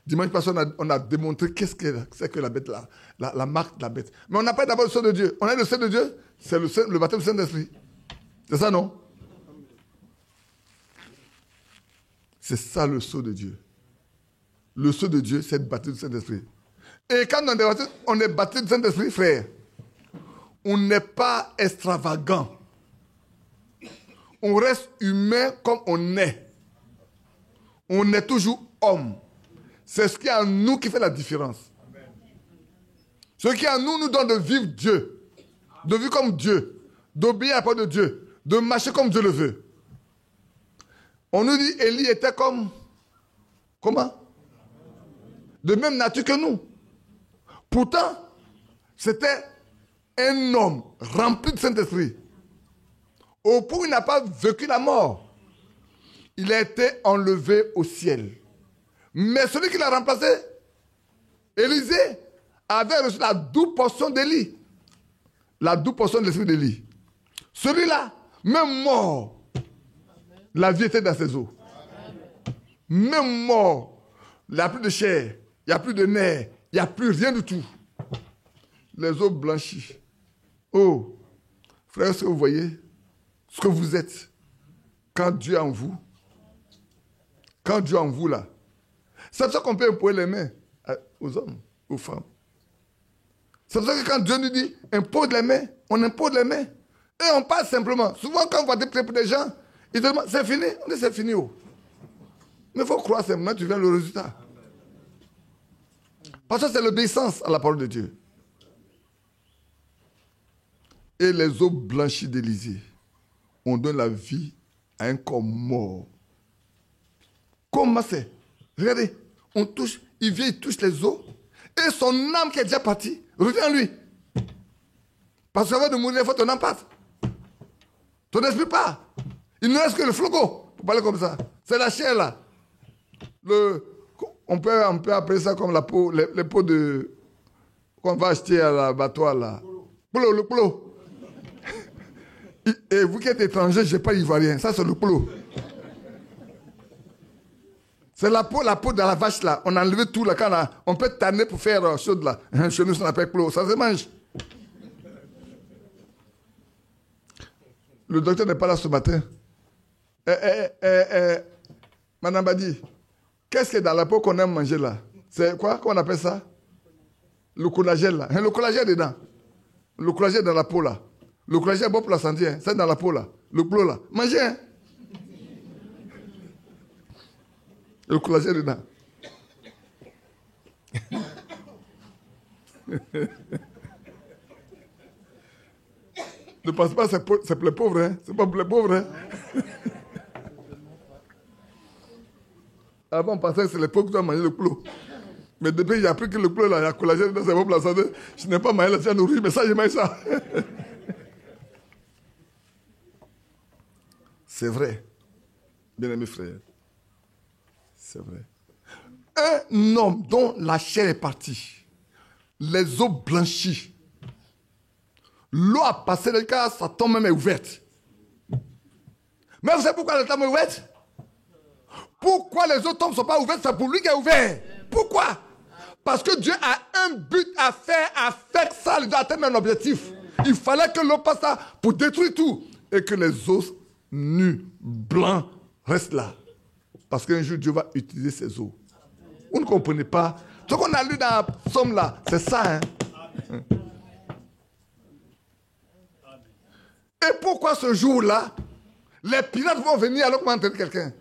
Dimanche passé, on a démontré qu'est-ce que c'est que la bête, la marque de la bête. Mais on n'a pas d'abord le sang de Dieu. On a le sang de Dieu, c'est le baptême du Saint-Esprit. C'est ça, non? C'est ça le sceau de Dieu. Le sceau de Dieu, c'est le baptême du Saint-Esprit. Et quand on est baptisé du Saint-Esprit, frère, on n'est pas extravagant. On reste humain comme on est. On est toujours homme. C'est ce qui est en nous qui fait la différence. Amen. Ce qui est en nous nous donne de vivre Dieu. De vivre comme Dieu. D'obéir à la parole de Dieu. De marcher comme Dieu le veut. On nous dit Élie était comme... Comment? De même nature que nous. Pourtant, c'était un homme rempli de Saint-Esprit. Au point où il n'a pas vécu la mort. Il a été enlevé au ciel. Mais celui qui l'a remplacé, Élisée, avait reçu la double portion d'Élie. La double portion de l'esprit d'Élie. Celui-là, même mort, la vie était dans ses os. Même mort, il n'y a plus de chair, il n'y a plus de nerfs, il n'y a plus rien du tout. Les os blanchis. Oh, frère, est-ce que vous voyez ce que vous êtes quand Dieu est en vous? Quand Dieu est en vous, là, c'est pour ça qu'on peut imposer les mains aux hommes, aux femmes. C'est pour ça que quand Dieu nous dit impose les mains, on impose les mains. Et on passe simplement. Souvent, quand on va prier pour des gens, ils te demandent c'est fini. On dit c'est fini. Oh. Mais il faut croire simplement, tu verras le résultat. Parce que c'est l'obéissance à la parole de Dieu. Et les eaux blanchies d'Élysée, on donne la vie à un corps mort. Comment c'est? Regardez, on touche, il vient, il touche les os, et son âme qui est déjà partie, revient en lui. Parce qu'avant de mourir, il faut ton âme parte. Ton esprit part. Il ne reste que le floco, pour parler comme ça. C'est la chair là. On peut appeler ça comme la peau, les peaux de... qu'on va acheter à l'abattoir là. Le plo. Et vous qui êtes étranger, je n'ai pas ivoirien. Ça, c'est le plo. C'est la peau de la vache là. On a enlevé tout là. Quand on peut tanner pour faire chose là. Chez nous, ça s'appelle plo. Ça se mange. Le docteur n'est pas là ce matin. Madame Badi, qu'est-ce qui est dans la peau qu'on aime manger là? C'est quoi qu'on appelle ça? Le collagène là. Le collagène est dedans. Le collagène est dans la peau là. Le collagène est bon pour la santé. Hein. C'est dans la peau là. Le plo là. Mangez. Hein. Le collagène est dedans. Ne pense pas, c'est pour les pauvres. Hein. C'est pas pour les pauvres. Hein. Avant, on pensait que c'est les pauvres qui doivent manger le plo. Mais depuis, il y a appris que le plo, là, il y a collagène dedans, c'est bon pour la santé. Je n'ai pas mangé la tienne nourrie, mais ça, je mange ça. C'est vrai. Bien-aimés frères. C'est vrai. Un homme dont la chair est partie, les os blanchis, l'eau a passé le cas, sa tombe même est ouverte. Mais vous savez pourquoi la tombe est ouverte? Pourquoi les autres tombes ne sont pas ouvertes? C'est pour lui qui est ouvert. Pourquoi? Parce que Dieu a un but à faire, avec ça, il doit atteindre un objectif. Il fallait que l'eau passe là pour détruire tout. Et que les os nus, blancs, restent là. Parce qu'un jour, Dieu va utiliser ces os. Vous ne comprenez pas. Ce qu'on a lu dans la Somme là, c'est ça. Hein? Et pourquoi ce jour-là, les pirates vont venir alors qu'on va enterrer quelqu'un?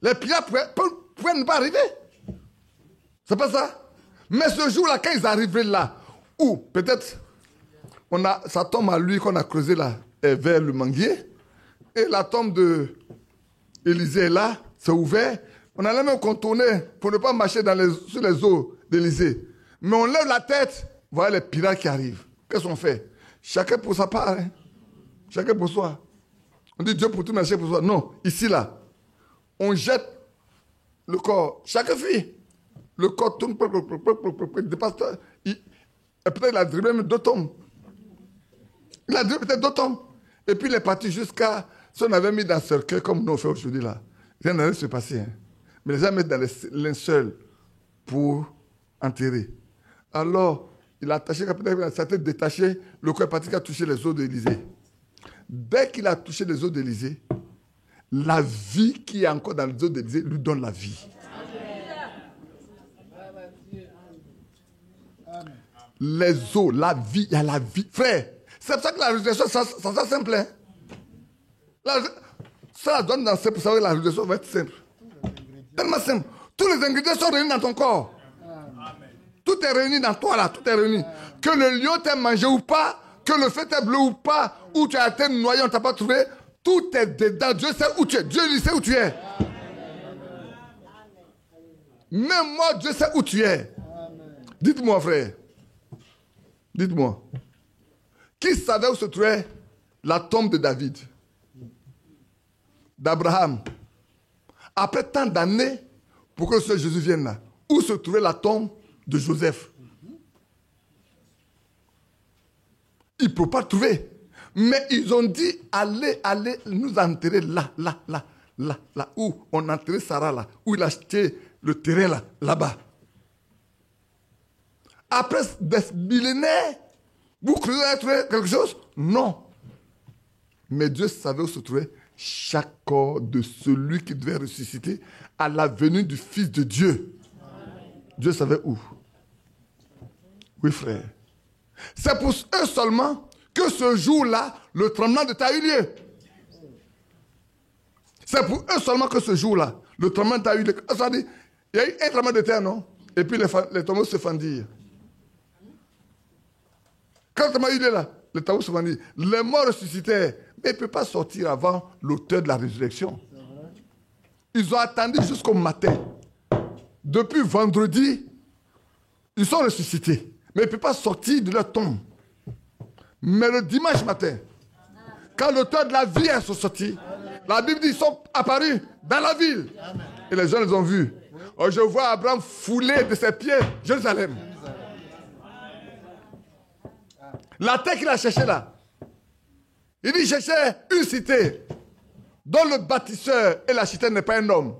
Les pirates pouvaient ne pas arriver. C'est pas ça. Mais ce jour-là, quand ils arriveraient là, ou peut-être, sa tombe à lui qu'on a creusé là, est vers le manguier, et la tombe de Élisée est là, c'est ouvert. On allait même contourner pour ne pas marcher sur les eaux d'Élisée. Mais on lève la tête, voilà les pirates qui arrivent. Qu'est-ce qu'on fait? Chacun pour sa part. Hein? Chacun pour soi. On dit Dieu pour tout, mais chacun pour soi. Non, ici, là, on jette le corps. Chacun fuit. Le corps tourne, dépasse. Et peut-être il a dribblé même 2 tombes. Il a dribblé peut-être 2 tombes. Et puis il est parti jusqu'à... Si on avait mis dans un cercueil comme nous on fait aujourd'hui là, rien n'allait se passer. Hein. Mais les gens mettent dans les linceuls pour enterrer. Alors, il a attaché, peut-être sa tête détachée, le corps est parti qui a touché les os d'Élysée. Dès qu'il a touché les os d'Élysée, la vie qui est encore dans les os d'Élysée lui donne la vie. Les os, la vie, il y a la vie. Frère, c'est pour ça que la résurrection, ça sera simple. Hein? Ça donne dans pour savoir que la résurrection va être simple. Tellement simple. Tous les ingrédients sont réunis dans ton corps. Tout est réuni dans toi là, tout est réuni. Que le lion t'ait mangé ou pas, que le feu t'ait bleu ou pas, ou tu as été noyé, on ne t'a pas trouvé, tout est dedans. Dieu sait où tu es. Dieu lui sait où tu es. Même moi, Dieu sait où tu es. Dites-moi, frère. Dites-moi. Qui savait où se trouvait la tombe de David, d'Abraham? Après tant d'années, pour que le Seigneur Jésus vienne là, où se trouvait la tombe de Joseph? Ils ne peuvent pas le trouver. Mais ils ont dit, allez nous enterrer là, où on a enterré Sarah là, où il a acheté le terrain là, là-bas. Après des millénaires, vous croyez trouver quelque chose? Non. Mais Dieu savait où se trouvait chaque corps de celui qui devait ressusciter à la venue du Fils de Dieu. Dieu savait où. Oui, frère. C'est pour eux seulement que ce jour-là, le tremblement de terre a eu lieu. C'est pour eux seulement que ce jour-là, le tremblement de terre a eu lieu. Ça dit, il y a eu un tremblement de terre, non? Et puis les tombeaux se fendirent. Quand le tremblement a eu lieu là, les tombeaux se fendirent. Les morts ressuscitaient, mais ils ne peuvent pas sortir avant l'auteur de la résurrection. Ils ont attendu jusqu'au matin. Depuis vendredi, ils sont ressuscités. Mais ils ne peuvent pas sortir de leur tombe. Mais le dimanche matin, quand l'auteur de la vie est sorti, la Bible dit qu'ils sont apparus dans la ville. Et les gens les ont vus. Oh, je vois Abraham fouler de ses pieds Jérusalem. La terre qu'il a cherchée là. Il dit cherchait une cité dont le bâtisseur et l'architecte n'est pas un homme.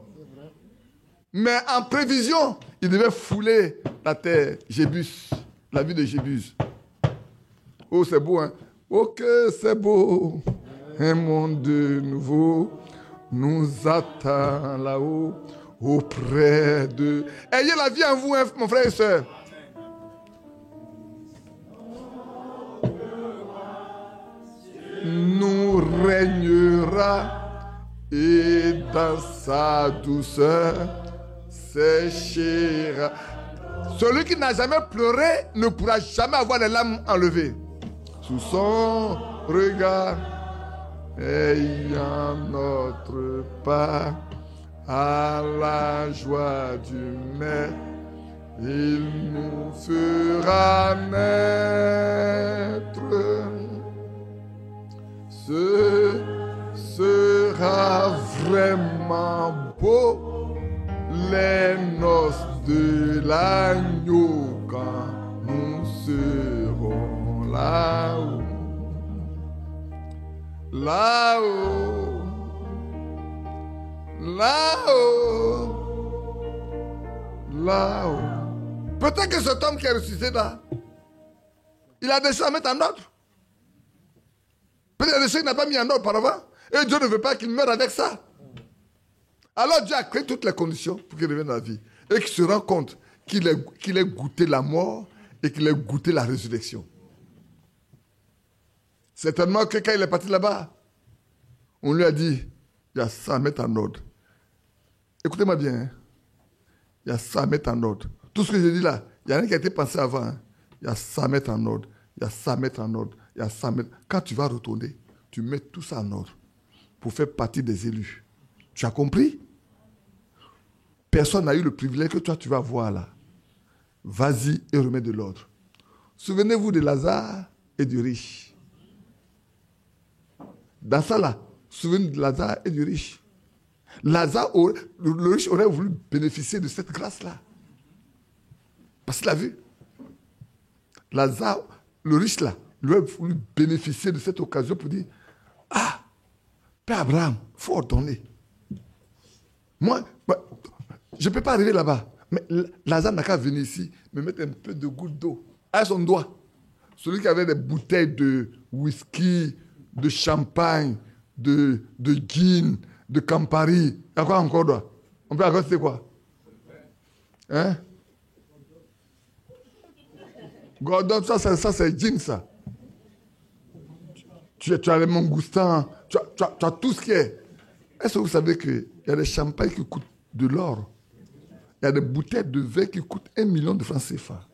Mais en prévision, il devait fouler la terre, Jébus, la ville de Jébus. Oh, c'est beau, hein? Oh, que c'est beau. Un monde nouveau nous attend là-haut, auprès de... Ayez la vie en vous, hein, mon frère et soeur. Nous régnera et dans sa douceur séchera. Celui qui n'a jamais pleuré ne pourra jamais avoir les larmes enlevées. Sous son regard, ayant notre part à la joie du Maître, il nous fera naître. Ce sera vraiment beau, les noces de l'agneau quand nous serons là-haut. Là-haut. Là-haut. Là-haut. Peut-être que cet homme qui est ressuscité là, il a des choses à mettre en ordre. Peut-être qu'il y a des choses qu'il n'a pas mis en ordre auparavant. Et Dieu ne veut pas qu'il meure avec ça. Alors Dieu a créé toutes les conditions pour qu'il revienne à la vie. Et qu'il se rend compte qu'il ait goûté la mort et qu'il ait goûté la résurrection. Certainement que quand il est parti là-bas, on lui a dit, il y a ça à mettre en ordre. Écoutez-moi bien. Hein. Il y a ça à mettre en ordre. Tout ce que j'ai dit là, il y a rien qui a été pensé avant. Hein. Il y a ça à mettre en ordre. Il y a ça à mettre en ordre. Il y a ça à mettre... Quand tu vas retourner, tu mets tout ça en ordre pour faire partie des élus. Tu as compris? Personne n'a eu le privilège que toi tu vas voir là. Vas-y et remets de l'ordre. Souvenez-vous de Lazare et du riche. Dans ça là, souvenez-vous de Lazare et du riche. Lazare, le riche aurait voulu bénéficier de cette grâce-là. Parce qu'il a vu. Lazare, le riche là, lui a voulu bénéficier de cette occasion pour dire, ah, Père Abraham, il faut ordonner. Moi, je ne peux pas arriver là-bas. Mais Lazare n'a qu'à venir ici, me mettre un peu de goutte d'eau à son doigt. Celui qui avait des bouteilles de whisky, de champagne, de gin, de Campari. Il y a quoi encore là? On peut encore, c'est quoi? Hein? Gordon, ça c'est gin, ça. Tu as les mangoustans, tu as tout ce qui est. Est-ce que vous savez qu'il y a des champagnes qui coûtent de l'or? Il y a des bouteilles de vin qui coûtent 1 million de francs CFA.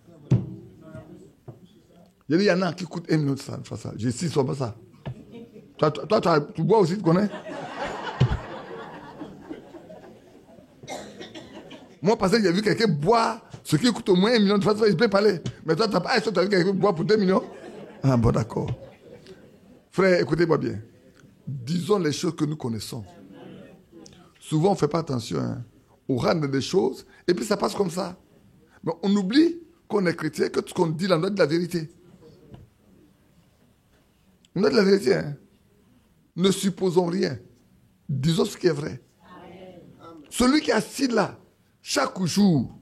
Il y en a qui coûtent 1 million de francs CFA. Je sais seulement ça. Toi, tu bois aussi, tu connais? Moi, parce que j'ai vu quelqu'un boire ce qui coûte au moins 1 million de francs CFA, je peux parler. Mais toi, tu n'as pas vu quelqu'un boire pour 2 millions? Ah bon, d'accord. Frère, écoutez-moi bien. Disons les choses que nous connaissons. Souvent, on ne fait pas attention au rang des choses, et puis ça passe comme ça. Mais on oublie qu'on est chrétien, que tout ce qu'on dit là, on doit dire la vérité. On doit dire la vérité. Ne supposons rien. Disons ce qui est vrai. Amen. Celui qui est assis là, chaque jour,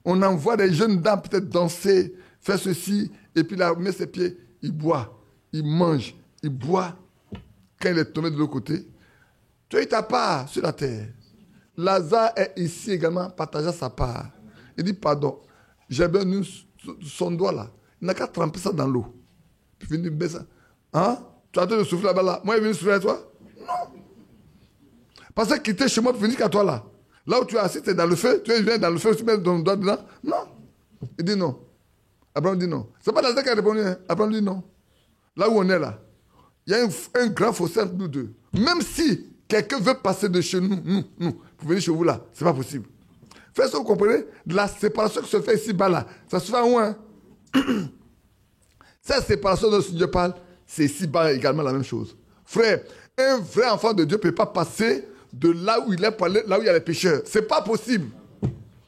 on envoie des jeunes dames peut-être danser, faire ceci, et puis là, met ses pieds, il boit, il mange, il boit. Quand il est tombé de l'autre côté, tu as eu ta part sur la terre. Lazare est ici également partageant sa part. Il dit, pardon, j'ai bien son doigt là. Il n'a qu'à tremper ça dans l'eau. Puis venir baisser ça. Hein? Tu as de souffler là-bas là. Moi, il vient souffler à toi? Non. Parce que quitter chez moi pour venir qu'à toi là. Là où tu es assis, tu es dans le feu. Tu viens dans le feu, tu mets ton doigt dedans. Non. Il dit non. Abraham dit non. C'est pas Lazare qui a répondu. Abraham dit non. Là où on est là, il y a un grand fossé entre nous deux. Même si quelqu'un veut passer de chez nous, pour venir chez vous là, c'est pas possible. Faites ce que vous comprenez, la séparation qui se fait ici-bas là, ça se fait en où, hein? Cette séparation dont Dieu parle, c'est ici-bas également la même chose. Frère, un vrai enfant de Dieu ne peut pas passer de là où il est pour aller là où il y a les pécheurs. C'est pas possible.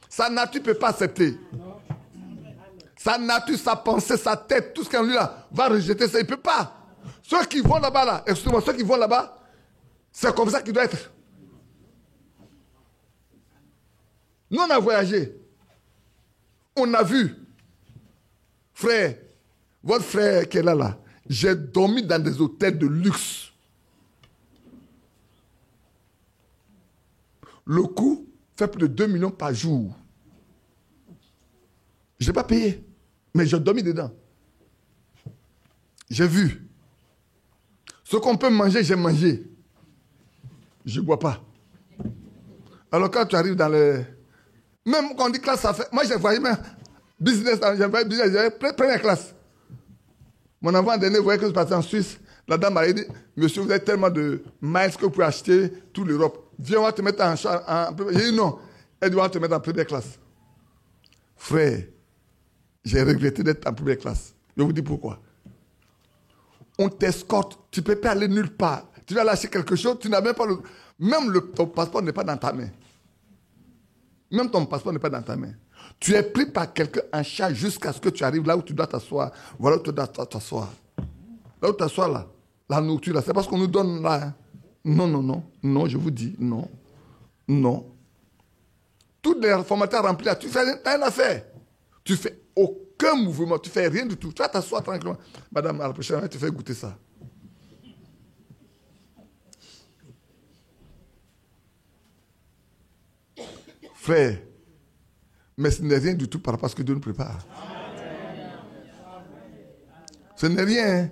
Sa nature ne peut pas accepter. Sa nature, sa pensée, sa tête, tout ce qu'il y a en lui là, va rejeter ça. Il ne peut pas. Ceux qui vont là-bas, là, excusez-moi, ceux qui vont là-bas, c'est comme ça qu'il doit être. Nous, on a voyagé. On a vu. Frère, votre frère qui est là, j'ai dormi dans des hôtels de luxe. Le coût fait plus de 2 millions par jour. Je n'ai pas payé, mais j'ai dormi dedans. J'ai vu. Ce qu'on peut manger, j'ai mangé. Je ne bois pas. Alors quand tu arrives dans les... Même quand on dit classe, ça fait... Moi, j'ai voyagé même business, j'ai première classe. Mon enfant dernier voyait que je partais en Suisse. La dame m'a dit, monsieur, vous avez tellement de miles que vous pouvez acheter toute l'Europe. Viens, on va te mettre en... J'ai dit non. Elle doit te mettre en première classe. Frère, j'ai regretté d'être en première classe. Je vous dis pourquoi. On t'escorte, tu ne peux pas aller nulle part. Tu vas lâcher quelque chose, tu n'as même pas le... Même ton passeport n'est pas dans ta main. Même ton passeport n'est pas dans ta main. Tu es pris par quelqu'un en charge jusqu'à ce que tu arrives là où tu dois t'asseoir. Voilà où tu dois t'asseoir. Là où tu t'assois là, la nourriture là, c'est parce qu'on nous donne là. Hein. Non, je vous dis, non. Toutes les formalités remplies là, tu fais rien à faire. Tu fais aucun mouvement, tu fais rien du tout. Tu vas t'asseoir tranquillement. Madame, à la prochaine fois, tu fais goûter ça. Frère, mais ce n'est rien du tout par rapport à ce que Dieu nous prépare. Ce n'est rien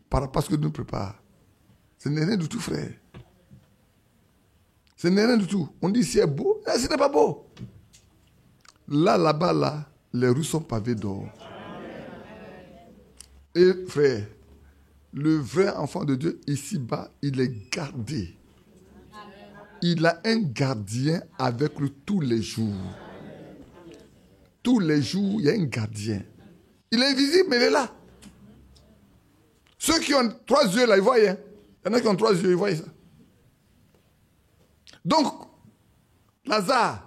par rapport à ce que Dieu nous prépare. Ce n'est rien du tout, frère. Ce n'est rien du tout. On dit c'est beau, ce n'est pas beau. Là-bas, là, les rues sont pavées d'or. Et frère, le vrai enfant de Dieu, ici-bas, il est gardé. Il a un gardien avec lui tous les jours. Tous les jours, il y a un gardien. Il est invisible, mais il est là. Ceux qui ont 3 yeux, là, ils voient. Hein? Il y en a qui ont 3 yeux, ils voient ça. Donc, Lazare,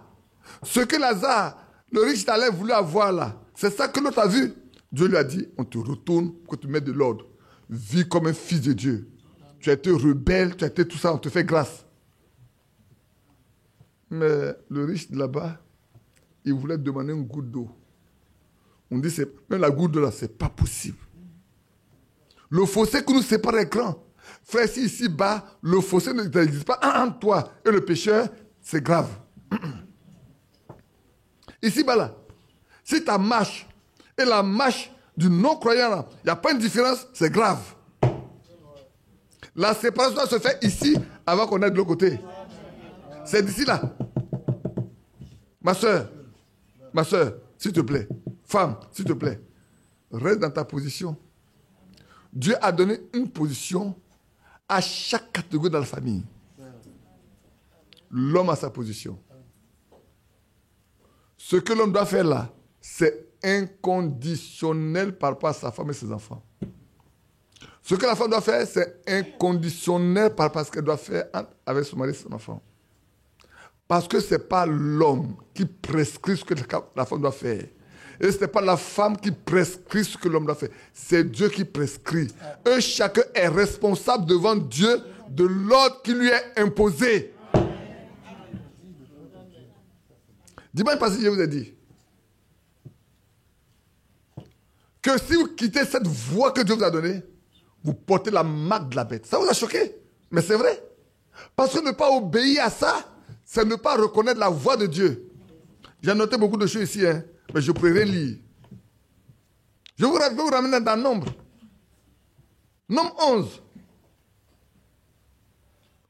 ce que Lazare, le riche talent, voulait avoir là, c'est ça que l'autre a vu. Dieu lui a dit, on te retourne pour que tu mettes de l'ordre. Vis comme un fils de Dieu. Tu as été rebelle, tu as été tout ça, on te fait grâce. Mais le riche de là-bas, il voulait demander une goutte d'eau. On dit, même la goutte d'eau là, c'est pas possible. Le fossé qui nous sépare est grand. Frère, si ici-bas, le fossé n'existe pas entre toi et le pécheur, c'est grave. Ici-bas là, si ta marche et la marche du non-croyant là, il n'y a pas une différence, c'est grave. La séparation doit se faire ici avant qu'on aille de l'autre côté. C'est d'ici là. Ma soeur, s'il te plaît, femme, s'il te plaît, reste dans ta position. Dieu a donné une position à chaque catégorie dans la famille. L'homme a sa position. Ce que l'homme doit faire là, c'est inconditionnel par rapport à sa femme et ses enfants. Ce que la femme doit faire, c'est inconditionnel par rapport à ce qu'elle doit faire avec son mari et son enfant. Parce que ce n'est pas l'homme qui prescrit ce que la femme doit faire. Et ce n'est pas la femme qui prescrit ce que l'homme doit faire. C'est Dieu qui prescrit. Et chacun est responsable devant Dieu de l'ordre qui lui est imposé. Dis-moi parce que je vous ai dit que si vous quittez cette voie que Dieu vous a donnée, vous portez la marque de la bête. Ça vous a choqué? Mais c'est vrai. Parce que ne pas obéir à ça, c'est ne pas reconnaître la voix de Dieu. J'ai noté beaucoup de choses ici, hein, mais je pourrais relire. Je vais vous ramener dans Nombre. Nombre 11.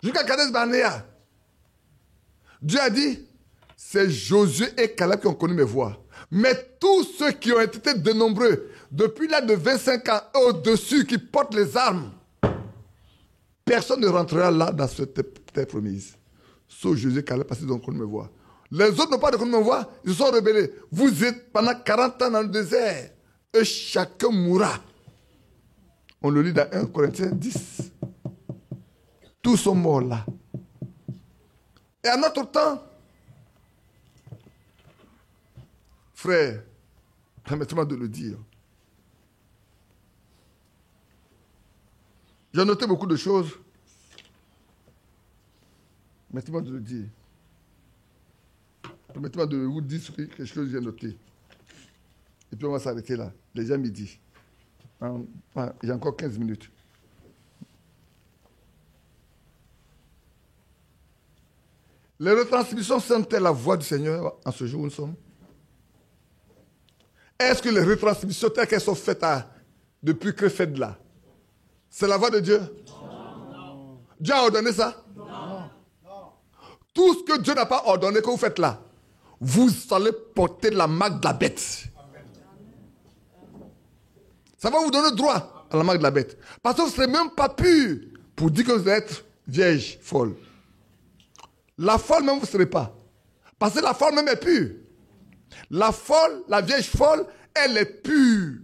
Jusqu'à Kadesh Barnéa. Dieu a dit, c'est Josué et Caleb qui ont connu mes voix. Mais tous ceux qui ont été dénombrés, depuis l'âge de 25 ans au-dessus, qui portent les armes, personne ne rentrera là dans cette terre promise. Sauf Josué et Caleb parce qu'ils ont connu mes voix. Les autres n'ont pas connu mes voix, ils se sont rebellés. Vous êtes pendant 40 ans dans le désert et chacun mourra. On le lit dans 1 Corinthiens 10. Tous sont morts là. Et à notre temps, frère, permettez-moi de le dire. J'ai noté beaucoup de choses. Permettez-moi de le dire. Permettez-moi de vous dire quelque chose que j'ai noté. Et puis on va s'arrêter là. Déjà midi. J'ai encore 15 minutes. Les retransmissions sont-elles la voix du Seigneur en ce jour où nous sommes? Est-ce que les retransmissions telles qu'elles sont faites depuis que faites là, c'est la voix de Dieu? Non. Dieu a ordonné ça? Non. Tout ce que Dieu n'a pas ordonné que vous faites là, vous allez porter la marque de la bête. Ça va vous donner droit à la marque de la bête. Parce que vous ne serez même pas pur pour dire que vous êtes vierge, folle. La folle même, vous ne serez pas. Parce que la folle même est pure. La folle, la vierge folle, elle est pure.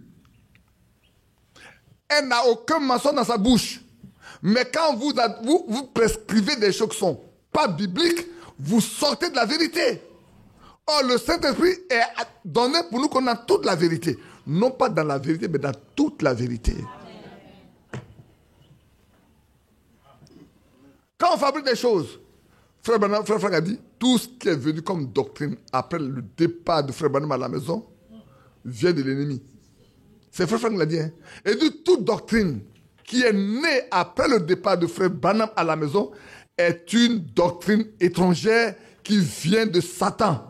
Elle n'a aucun mensonge dans sa bouche. Mais quand vous prescrivez des choses qui ne sont pas bibliques, vous sortez de la vérité. Or, le Saint-Esprit est donné pour nous qu'on a toute la vérité. Non pas dans la vérité, mais dans toute la vérité. Quand on fabrique des choses, Frère Franck a dit, tout ce qui est venu comme doctrine après le départ de Frère Branham à la maison vient de l'ennemi. C'est Frère Franck qui l'a dit. Hein? Et dit, toute doctrine qui est née après le départ de Frère Branham à la maison est une doctrine étrangère qui vient de Satan.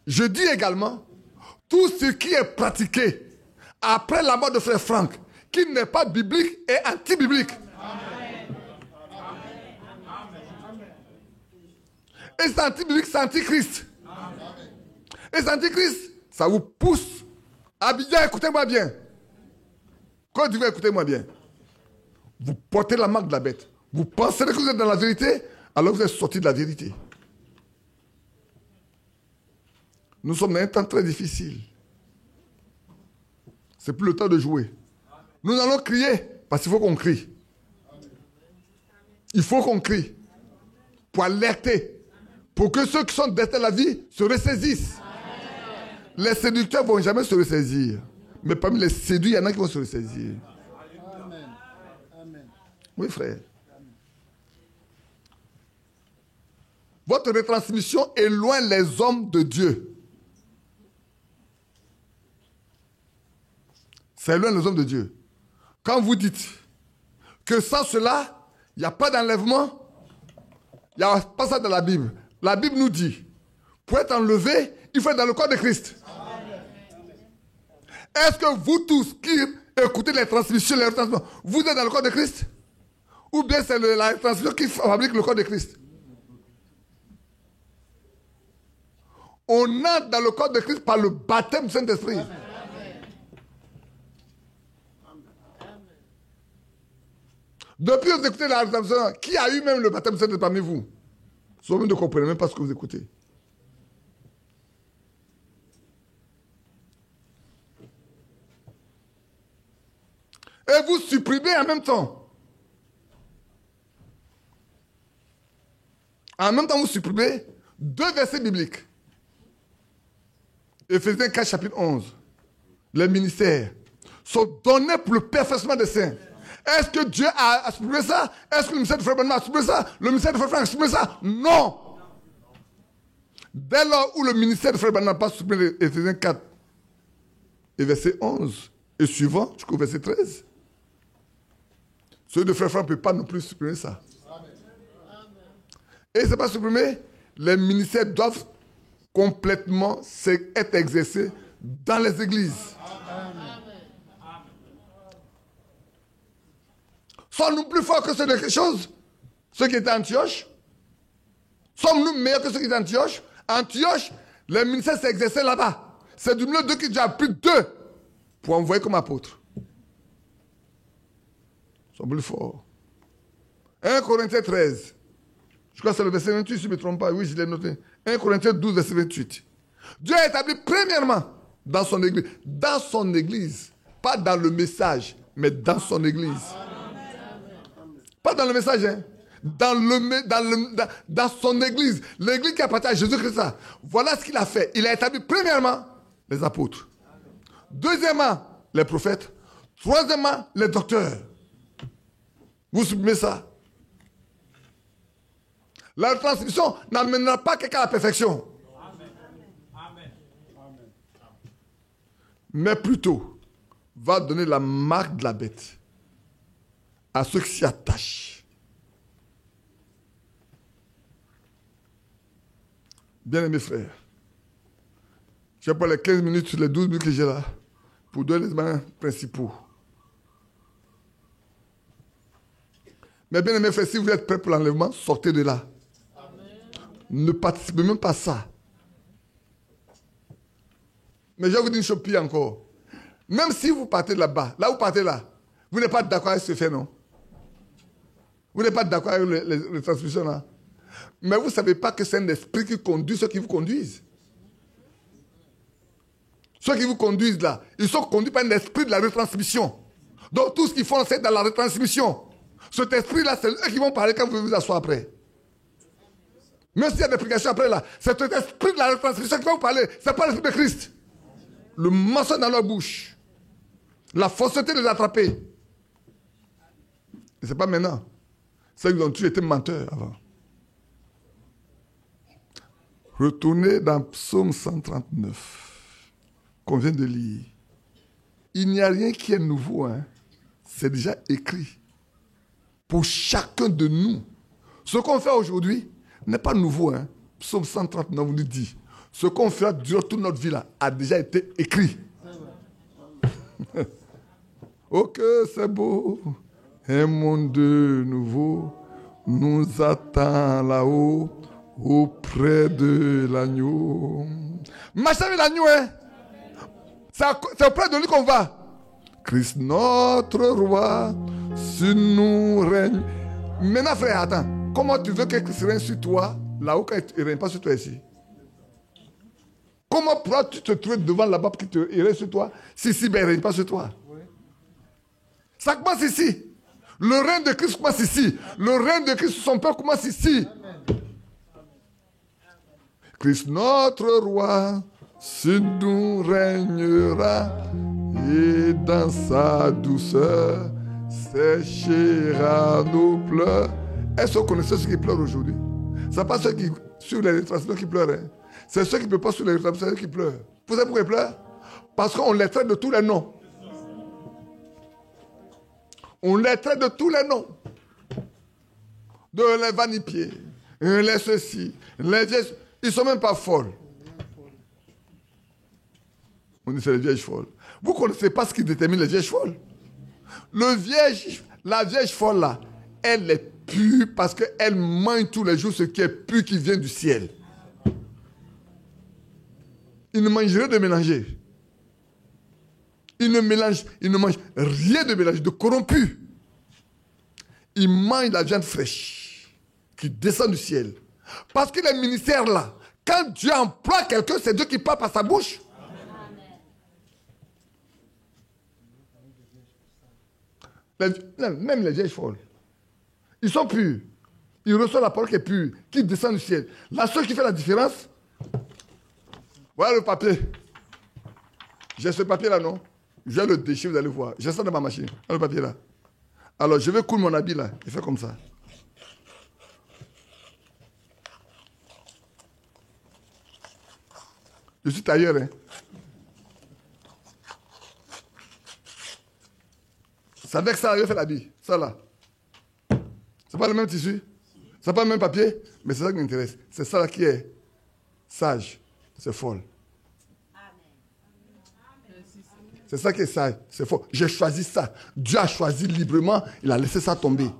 Je dis également, tout ce qui est pratiqué après la mort de Frère Franck, qui n'est pas biblique, est anti-biblique. Et c'est anti-biblique, c'est anti-Christ. Et c'est anti-Christ, ça vous pousse à bien, écoutez-moi bien. Quand tu veux, écoutez-moi bien. Vous portez la marque de la bête. Vous pensez que vous êtes dans la vérité, alors vous êtes sorti de la vérité. Nous sommes dans un temps très difficile. C'est plus le temps de jouer. Nous allons crier, parce qu'il faut qu'on crie. Il faut qu'on crie. Pour alerter. Pour que ceux qui sont derrière la vie se ressaisissent. Les séducteurs ne vont jamais se ressaisir. Mais parmi les séduits, il y en a qui vont se ressaisir. Amen. Amen. Oui, frère. Votre retransmission éloigne les hommes de Dieu. Ça éloigne les hommes de Dieu. Quand vous dites que sans cela, il n'y a pas d'enlèvement, il n'y a pas ça dans la Bible. La Bible nous dit, pour être enlevé, il faut être dans le corps de Christ. Est-ce que vous tous qui écoutez les transmissions, les retransmissions, vous êtes dans le corps de Christ? Ou bien c'est la transmission qui fabrique le corps de Christ? On entre dans le corps de Christ par le baptême du Saint-Esprit. Depuis que vous écoutez la transmission, qui a eu même le baptême du Saint-Esprit parmi vous? Souvent, vous ne comprenez même pas ce que vous écoutez. Et vous supprimez en même temps. En même temps, vous supprimez 2 versets bibliques. Éphésiens 4, chapitre 11. Les ministères sont donnés pour le perfectionnement des saints. Est-ce que Dieu a supprimé ça? Est-ce que le ministère de Frère Branham a supprimé ça? Le ministère de Frère Franck a supprimé ça? Non! Dès lors où le ministère de Frère Branham n'a pas supprimé Éphésiens 4 et verset 11 et suivant, jusqu'au verset 13, celui de Frère Franck ne peut pas non plus supprimer ça. Et ce n'est pas supprimé, les ministères doivent complètement être exercés dans les églises. Sommes-nous plus forts que ceux de quelque chose? Ceux qui étaient à Antioche? Sommes-nous meilleurs que ceux qui étaient à Antioche? Antioche, les ministères s'est exercé là-bas. C'est du milieu d'eux qui déjà pris 2 pour envoyer comme apôtres. Ils sont plus forts. 1 Corinthiens 13. Je crois que c'est le verset 28, si je ne me trompe pas. Oui, je l'ai noté. 1 Corinthiens 12, verset 28. Dieu a établi premièrement dans son église, pas dans le message, mais dans son église. Pas dans le message, hein. Dans son église. L'église qui appartient à Jésus-Christ. Voilà ce qu'il a fait. Il a établi premièrement les apôtres. Deuxièmement, les prophètes. Troisièmement, les docteurs. Vous supprimez ça. La transmission n'amènera pas quelqu'un à la perfection. Amen. Mais plutôt, va donner la marque de la bête à ceux qui s'y attachent. Bien-aimés frères, je n'ai pas les 15 minutes sur les 12 minutes que j'ai là pour donner les éléments principaux. Mais bien-aimés frères, si vous êtes prêts pour l'enlèvement, sortez de là. Ne participez même pas à ça. Mais je vais vous dire une chose pire encore. Même si vous partez là-bas, là où vous partez là, vous n'êtes pas d'accord avec ce fait, non? Vous n'êtes pas d'accord avec les transmissions là? Mais vous ne savez pas que c'est un esprit qui conduit ceux qui vous conduisent. Ceux qui vous conduisent là, ils sont conduits par un esprit de la retransmission. Donc tout ce qu'ils font, c'est dans la retransmission. Cet esprit-là, c'est eux qui vont parler quand vous vous asseoir après. Même s'il y a des prédications après là, c'est cet esprit de la retransmission qui va vous parler. Ce n'est pas l'esprit de Christ. Le mensonge dans leur bouche. La fausseté de les attraper. Et ce n'est pas maintenant. C'est qu'ils ont tous été menteurs avant. Retournez dans Psaume 139, qu'on vient de lire. Il n'y a rien qui est nouveau, hein. C'est déjà écrit. Pour chacun de nous. Ce qu'on fait aujourd'hui n'est pas nouveau, hein. Psaume 139 nous dit. Ce qu'on fera durant toute notre vie là a déjà été écrit. Oh que c'est beau, un monde nouveau nous attend là-haut auprès de l'agneau. Marchez avec l'agneau, hein. C'est auprès de lui qu'on va. Christ notre roi, sur nous règne. Maintenant frère, attends. Comment tu veux que Christ règne sur toi là-haut quand il ne règne pas sur toi ici? Comment pourras-tu te trouver devant là-bas pour qu'il règne sur toi si ben, il ne règne pas sur toi? Oui. Ça commence ici. Le règne de Christ commence ici. Le règne de Christ sur son peuple commence ici. Amen. Christ notre roi, si nous régnera et dans sa douceur séchera nos pleurs. Est-ce que vous connaissez ceux qui pleurent aujourd'hui? Ce n'est pas ceux qui sur les retransmissions qui pleurent. Hein. C'est ceux qui ne peuvent pas sur les retransmissions qui pleurent. Vous savez pourquoi ils pleurent? Parce qu'on les traite de tous les noms. On les traite de tous les noms. De les vanipiers, les ceci, les vieilles. Ils ne sont même pas folles. On dit c'est les vieilles folles. Vous ne connaissez pas ce qui détermine les vieilles folles. La vieille folle là, elle est pure parce qu'elle mange tous les jours ce qui est pur qui vient du ciel. Il ne mange rien de mélangé. Il ne mange rien de mélangé, de corrompu. Il mange la viande fraîche qui descend du ciel. Parce que les ministères là, quand Dieu emploie quelqu'un, c'est Dieu qui parle par sa bouche. Même les vieilles folles, ils sont purs. Ils reçoivent la parole qui est pure, qui descend du ciel. La seule qui fait la différence, voilà le papier. J'ai ce papier là, non? Je vais le déchirer, vous allez voir. J'ai ça dans ma machine. Le papier là. Alors, je vais couler mon habit là. Et faire comme ça. Je suis tailleur, hein. C'est avec ça que je fais l'habit. Ça là. C'est pas le même tissu. C'est pas le même papier. Mais c'est ça qui m'intéresse. C'est ça là qui est sage. C'est folle. C'est ça qui est sage. C'est faux. J'ai choisi ça. Dieu a choisi librement. Il a laissé ça tomber.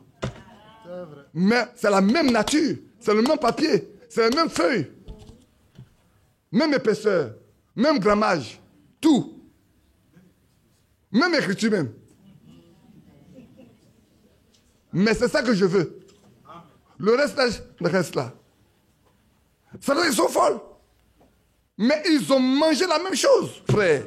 Mais c'est la même nature. C'est le même papier. C'est la même feuille. Même épaisseur. Même grammage. Tout. Même écriture même. Mais c'est ça que je veux. Le reste là. Ça veut dire qu'ils sont folles. Mais ils ont mangé la même chose, frère.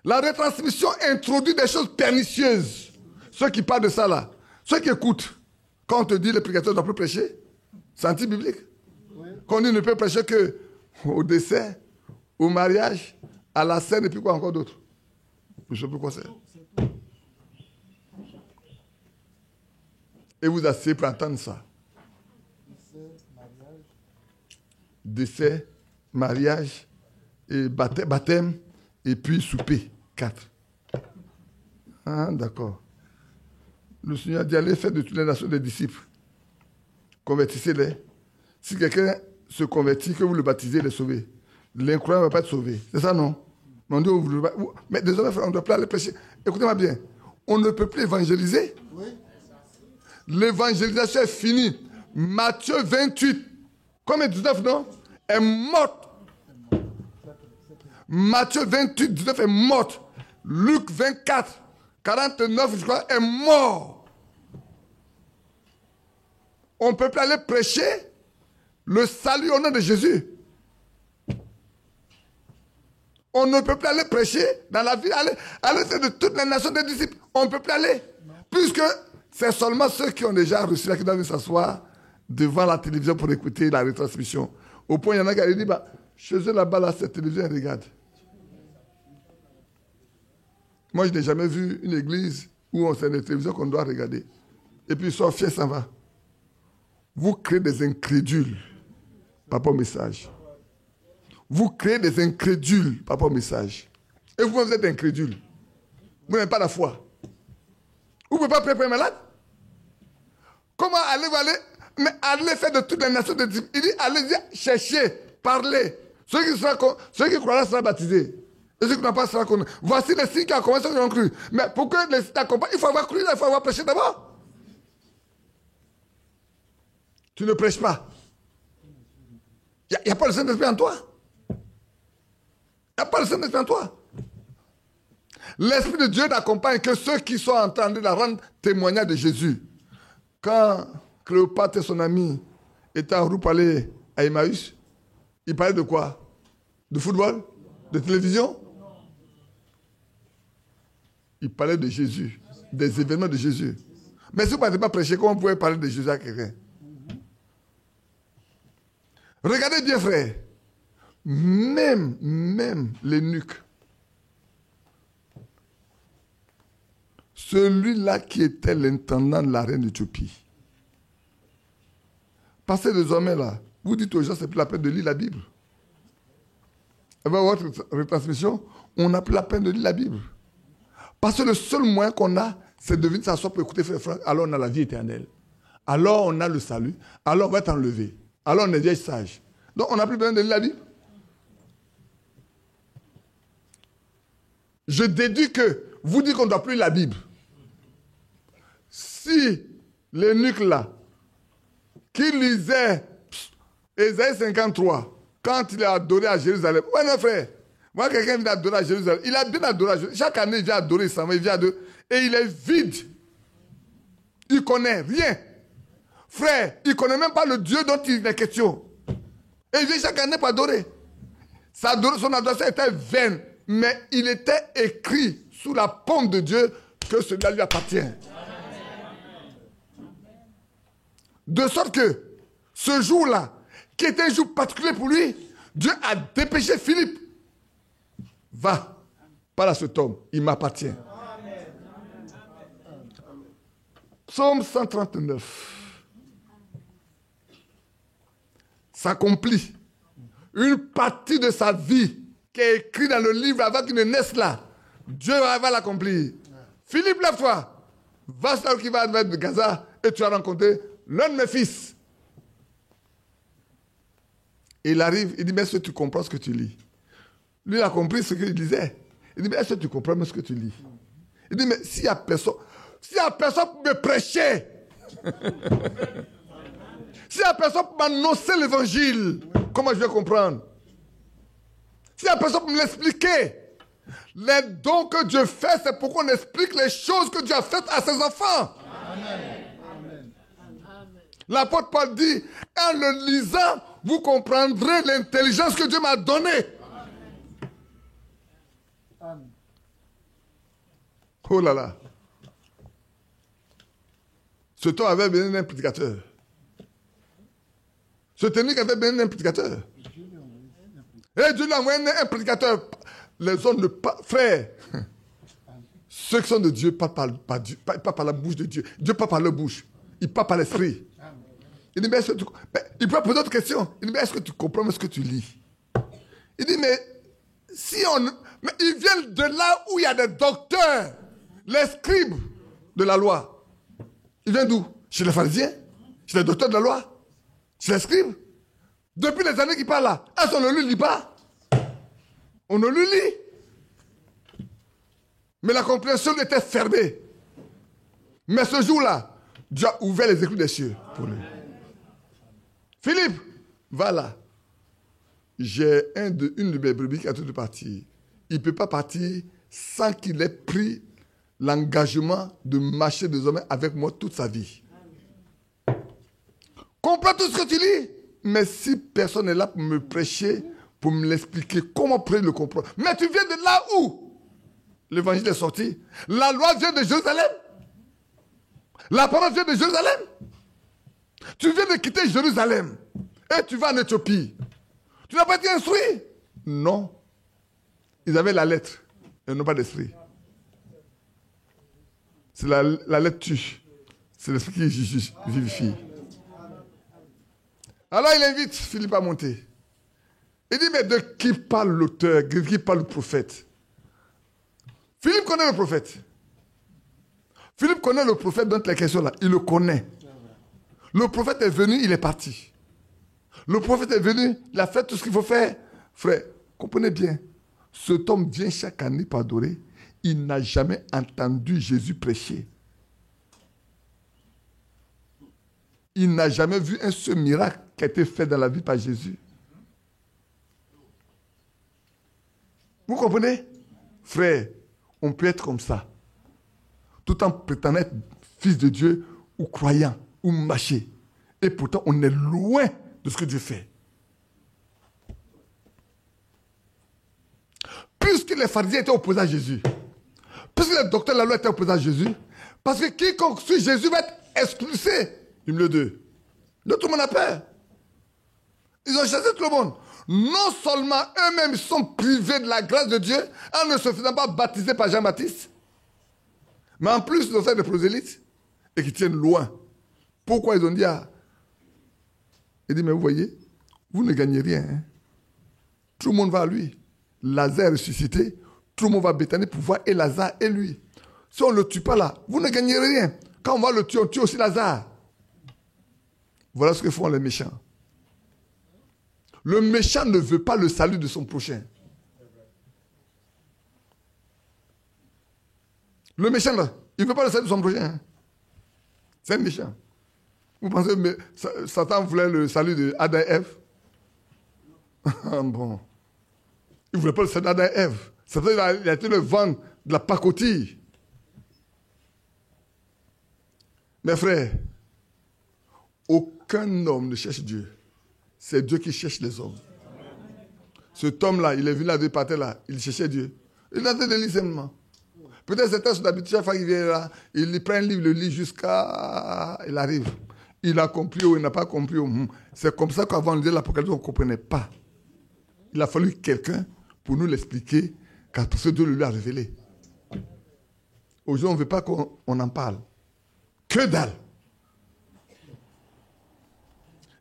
La retransmission introduit des choses pernicieuses. Ceux qui parlent de ça là, ceux qui écoutent, quand on te dit le prédicateur ne doit plus prêcher, c'est anti-biblique. Oui. Quand on dit ne peut prêcher qu'au décès, au mariage, à la scène et puis quoi encore d'autre. Je ne sais plus quoi c'est. Et vous asseyez pour entendre ça. Décès, mariage, et baptême, et puis souper. 4. Ah, d'accord. Le Seigneur a dit, allez faire de toutes les nations des disciples. Convertissez-les. Si quelqu'un se convertit, que vous le baptisez, il est sauvé. L'incroyant ne va pas être sauvé. C'est ça, non? Mais, mais désormais, on ne doit pas aller prêcher. Écoutez-moi bien. On ne peut plus évangéliser. Oui. L'évangélisation est finie. Matthieu 28, comme 19, non? Est morte. Matthieu 28, 19 est morte. Luc 24, 49, je crois, est mort. On ne peut plus aller prêcher le salut au nom de Jésus. On ne peut plus aller prêcher dans la ville, aller de toutes les nations des disciples. On ne peut plus aller. Puisque c'est seulement ceux qui ont déjà reçu la qui doivent s'asseoir devant la télévision pour écouter la retransmission. Au point, il y en a qui disent, chez eux là-bas, là, cette télévision, ils regardent. Moi, je n'ai jamais vu une église où on sait des télévisions qu'on doit regarder. Et puis, ils sont fiers, ça va. Vous créez des incrédules par rapport au message. Vous créez des incrédules par rapport au message. Et vous êtes incrédules. Vous n'avez pas la foi. Vous ne pouvez pas prier pour un malade. Comment allez-vous aller? Mais allez faire de toutes les nations de disciples. Il dit, allez chercher, parler. Ceux qui croiront seront baptisés. Et ceux qui n'ont pas seront connus. Voici les signes qui ont commencé à cru. Mais pour que les signes accompagnent, il faut avoir cru, il faut avoir prêché d'abord. Tu ne prêches pas. Il n'y a pas le Saint-Esprit en toi. Il n'y a pas le Saint-Esprit en toi. L'Esprit de Dieu n'accompagne que ceux qui sont en train de rendre témoignage de Jésus. Quand Cléopâtre et son ami étaient en route pour aller à Emmaüs, ils parlaient de quoi? De football? De télévision? Ils parlaient de Jésus, des événements de Jésus. Mais si vous ne pouvez pas prêcher, comment vous pouvez parler de Jésus à quelqu'un? Regardez bien, frère. Même l'eunuque, celui-là qui était l'intendant de la reine d'Éthiopie. Passez désormais là, vous dites aux gens, c'est plus la peine de lire la Bible. Avec votre retransmission, on n'a plus la peine de lire la Bible. Parce que le seul moyen qu'on a, c'est de venir s'asseoir pour écouter Frère Franck. Alors on a la vie éternelle. Alors on a le salut. Alors on va être enlevé. Alors on est vieille sage. Donc on n'a plus besoin de lire la Bible. Je déduis que vous dites qu'on ne doit plus lire la Bible. Si l'eunuque là, qui lisait Ésaïe 53, quand il a adoré à Jérusalem, ouais non frère, moi quelqu'un vient adorer à Jérusalem, il a bien adoré à Jérusalem. Chaque année il vient adorer, il vient adorer, et il est vide. Il ne connaît rien. Frère, il ne connaît même pas le Dieu dont il est question. Et il vient chaque année pour adorer. Son adoration était vaine, mais il était écrit sous la paume de Dieu que celui-là lui appartient. De sorte que ce jour-là, qui était un jour particulier pour lui, Dieu a dépêché Philippe. Va, parle à cet homme, il m'appartient. Psaume 139 s'accomplit. Une partie de sa vie qui est écrite dans le livre avant qu'il ne naisse là, Dieu va l'accomplir. Philippe, lève-toi, va sur là qui va de Gaza et tu vas rencontrer l'un de mes fils. Et il arrive, il dit, mais est-ce que tu comprends ce que tu lis? Lui, il a compris ce qu'il disait. Il dit, mais est-ce que tu comprends ce que tu lis? Il dit, mais s'il n'y a personne pour me prêcher, s'il n'y a personne pour m'annoncer l'évangile, comment je vais comprendre? S'il n'y a personne pour me l'expliquer, les dons que Dieu fait, c'est pour qu'on explique les choses que Dieu a faites à ses enfants. Amen. L'apôtre Paul dit, en le lisant, vous comprendrez l'intelligence que Dieu m'a donnée. Amen. Oh là là. Ce temps avait besoin d'un prédicateur. Ce technique avait besoin d'un prédicateur. Et Dieu lui a envoyé un prédicateur. Les hommes ne parlent. Frère, ceux qui sont de Dieu parlent par la bouche de Dieu. Dieu parle par leur bouche. Il parle par l'esprit. Il dit, mais est-ce que tu... il peut poser d'autres questions. Il dit, mais est-ce que tu comprends ce que tu lis? Il dit, mais si on... Mais ils viennent de là où il y a des docteurs, les scribes de la loi. Ils viennent d'où? Chez les pharisiens? Chez les docteurs de la loi? Chez les scribes? Depuis les années qu'ils parlent là, est-ce qu'on ne lui lit pas? On ne lui lit. Mais la compréhension était fermée. Mais ce jour-là, Dieu a ouvert les éclus des cieux pour lui. Philippe, va là. J'ai une de mes brebis qui a tout de partir. Il ne peut pas partir sans qu'il ait pris l'engagement de marcher désormais avec moi toute sa vie. Comprends tout ce que tu lis. Mais si personne n'est là pour me prêcher, pour me l'expliquer, comment pourrais-je le comprendre? Mais tu viens de là où l'évangile est sorti. La loi vient de Jérusalem. La parole vient de Jérusalem. Tu viens de quitter Jérusalem et tu vas en Éthiopie. Tu n'as pas été instruit? Non. Ils avaient la lettre et non pas l'esprit. C'est la lettre tue. C'est l'esprit qui vivifie. Alors il invite Philippe à monter. Il dit, mais de qui parle l'auteur, de qui parle le prophète? Philippe connaît le prophète. Philippe connaît le prophète dont la question là. Il le connaît. Le prophète est venu, il est parti. Le prophète est venu, il a fait tout ce qu'il faut faire. Frère, comprenez bien. Cet homme vient chaque année pour adorer. Il n'a jamais entendu Jésus prêcher. Il n'a jamais vu un seul miracle qui a été fait dans la vie par Jésus. Vous comprenez? Frère, on peut être comme ça, tout en prétendant être fils de Dieu ou croyant ou marcher. Et pourtant, on est loin de ce que Dieu fait. Puisque les pharisiens étaient opposés à Jésus, puisque les docteurs de la loi étaient opposés à Jésus, parce que quiconque suit Jésus va être expulsé du milieu d'eux. Là, tout le monde a peur. Ils ont chassé tout le monde. Non seulement eux-mêmes sont privés de la grâce de Dieu en ne se faisant pas baptiser par Jean-Baptiste, mais en plus ils ont fait des prosélytes et qui tiennent loin. Pourquoi ils ont dit à... Il dit, mais vous voyez, vous ne gagnez rien. Hein. Tout le monde va à lui. Lazare est ressuscité. Tout le monde va à Béthanie pour voir et Lazare et lui. Si on ne le tue pas là, vous ne gagnez rien. Quand on va le tuer, on tue aussi Lazare. Voilà ce que font les méchants. Le méchant ne veut pas le salut de son prochain. Le méchant, là, il ne veut pas le salut de son prochain. Hein. C'est un méchant. Vous pensez que Satan voulait le salut d'Adam et Ève? Bon. Il ne voulait pas le salut d'Adam et Ève. Satan, il a été le vent de la pacotille. Mes frères, aucun homme ne cherche Dieu. C'est Dieu qui cherche les hommes. Cet homme-là, il est venu à deux parties là, il cherchait Dieu. Il a fait des lissements. Peut-être certains sont d'habitude, chaque fois qu'il vient là, il prend un livre, le lit jusqu'à... Il arrive. Il a compris ou il n'a pas compris. C'est comme ça qu'avant on lisait l'Apocalypse, on ne comprenait pas. Il a fallu quelqu'un pour nous l'expliquer, car ce Dieu le lui a révélé. Aujourd'hui, on ne veut pas qu'on en parle. Que dalle!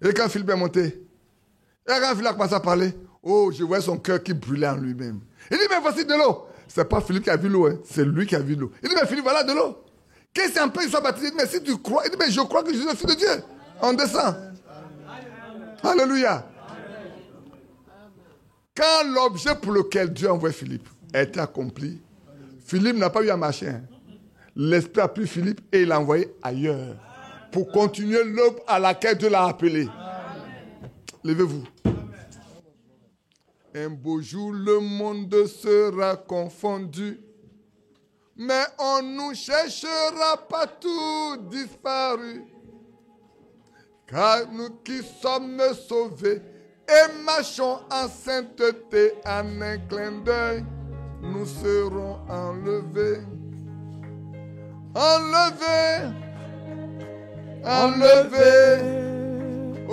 Et quand Philippe est monté, et quand Philippe a commencé à parler, oh, je voyais son cœur qui brûlait en lui-même. Il dit, mais voici de l'eau. Ce n'est pas Philippe qui a vu l'eau, hein. C'est lui qui a vu l'eau. Il dit, mais Philippe, voilà de l'eau. Qu'est-ce qu'un peu il soit baptisé? Mais si tu crois, il dit, mais je crois que Jésus est le Fils de Dieu. On descend. Alléluia. Quand l'objet pour lequel Dieu a envoyé Philippe a été accompli, Philippe n'a pas eu à marcher. Hein. L'Esprit a pris Philippe et il l'a envoyé ailleurs pour continuer l'œuvre à laquelle Dieu l'a appelé. Levez-vous. Un beau jour, le monde sera confondu, mais on nous cherchera partout disparus. Car nous qui sommes sauvés et marchons en sainteté en un clin d'œil, nous serons enlevés. Enlevés, enlevés.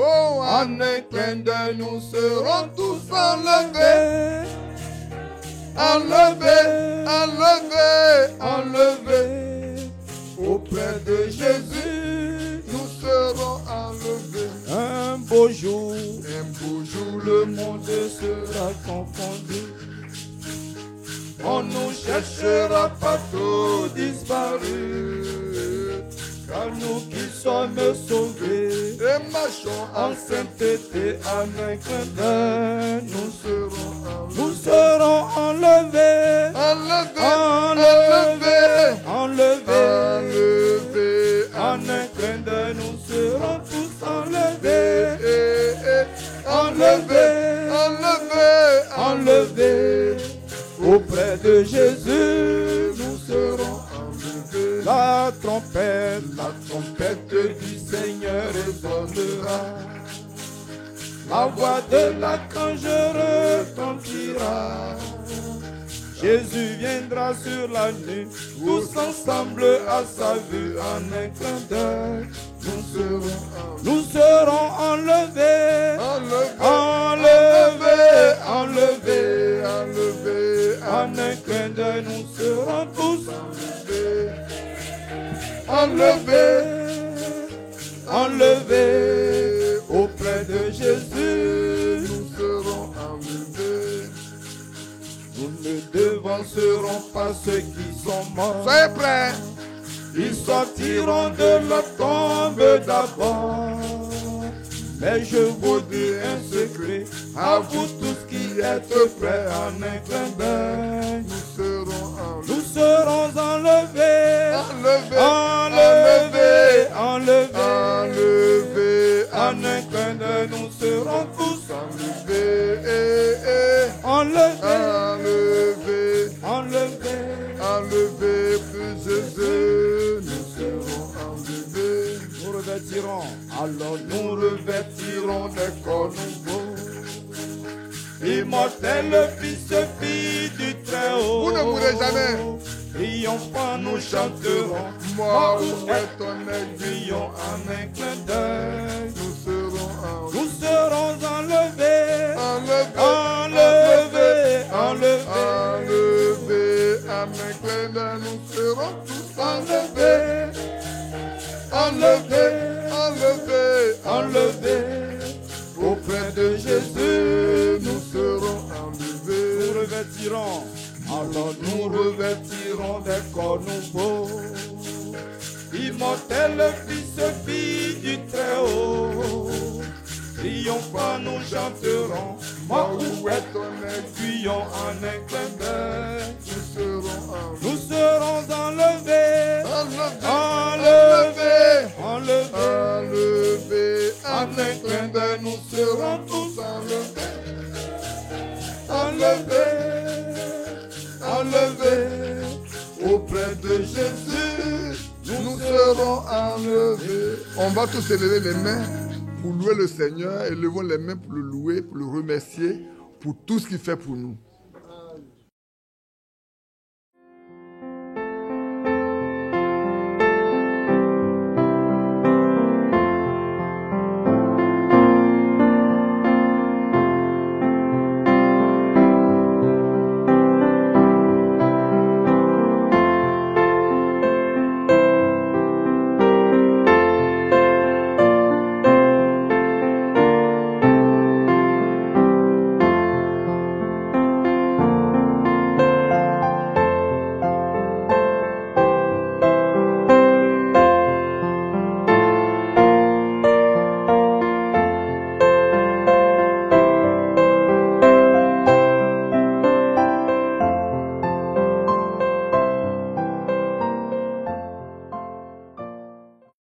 Oh, en un clin d'œil, nous serons tous enlevés. Enlevés, enlevés, enlevés. Auprès de Jésus, nous serons enlevés. Un beau jour, le monde sera confondu. On nous cherchera partout disparus. Car nous qui sommes sauvés Et marchons en sainteté, en un clin d'œil, nous serons serons enlevés, enlevés, enlevés. En un clin d'œil, nous serons tous enlevés, enlevés. Auprès de Jésus, nous serons enlevés. La trompette du Seigneur résonnera. La voix de l'archange retentira. Jésus viendra sur la nuit, tous ensemble à sa vue, en un clin d'œil. Nous serons enlevés, enlevés. En un clin d'œil, nous serons tous enlevés. Auprès de Jésus, nous serons enlevés. Nous ne devancerons pas ceux qui sont morts. Soyez prêts. Ils sortiront de la tombe d'abord. Mais je vous dis un secret, à vous tous qui êtes prêts, en un clin d'œil, nous serons enlevés, enlevés. En un clin d'œil, nous serons tous enlevés. Plus Jésus, nous serons enlevés. Nous revêtirons, alors nous revêtirons des corps nouveaux. Immortel fils, fille du Très-Haut. Vous ne mourrez jamais. Triomphant, nous chanterons. Moi, où est ton aiguillon? En un clin d'œil, Nous serons enlevés. nous serons enlevés. serons tous enlevés. Enlevés, enlevés, enlevés. Auprès de Jésus, nous serons enlevés. Nous revêtirons, alors nous revêtirons des corps nouveaux. Immortel fille du Très-Haut. Triomphant nous chanterons. Moi où est ton aiguillon en un clin d'œil. Nous serons enlevés. Enlevés. Enlevés. En un clin d'œil nous serons tous enlevés. Enlevés. Enlevés. Auprès de Jésus, nous serons enlevés. On va tous élever les mains pour louer le Seigneur. Élevons les mains pour le louer, pour le remercier pour tout ce qu'il fait pour nous.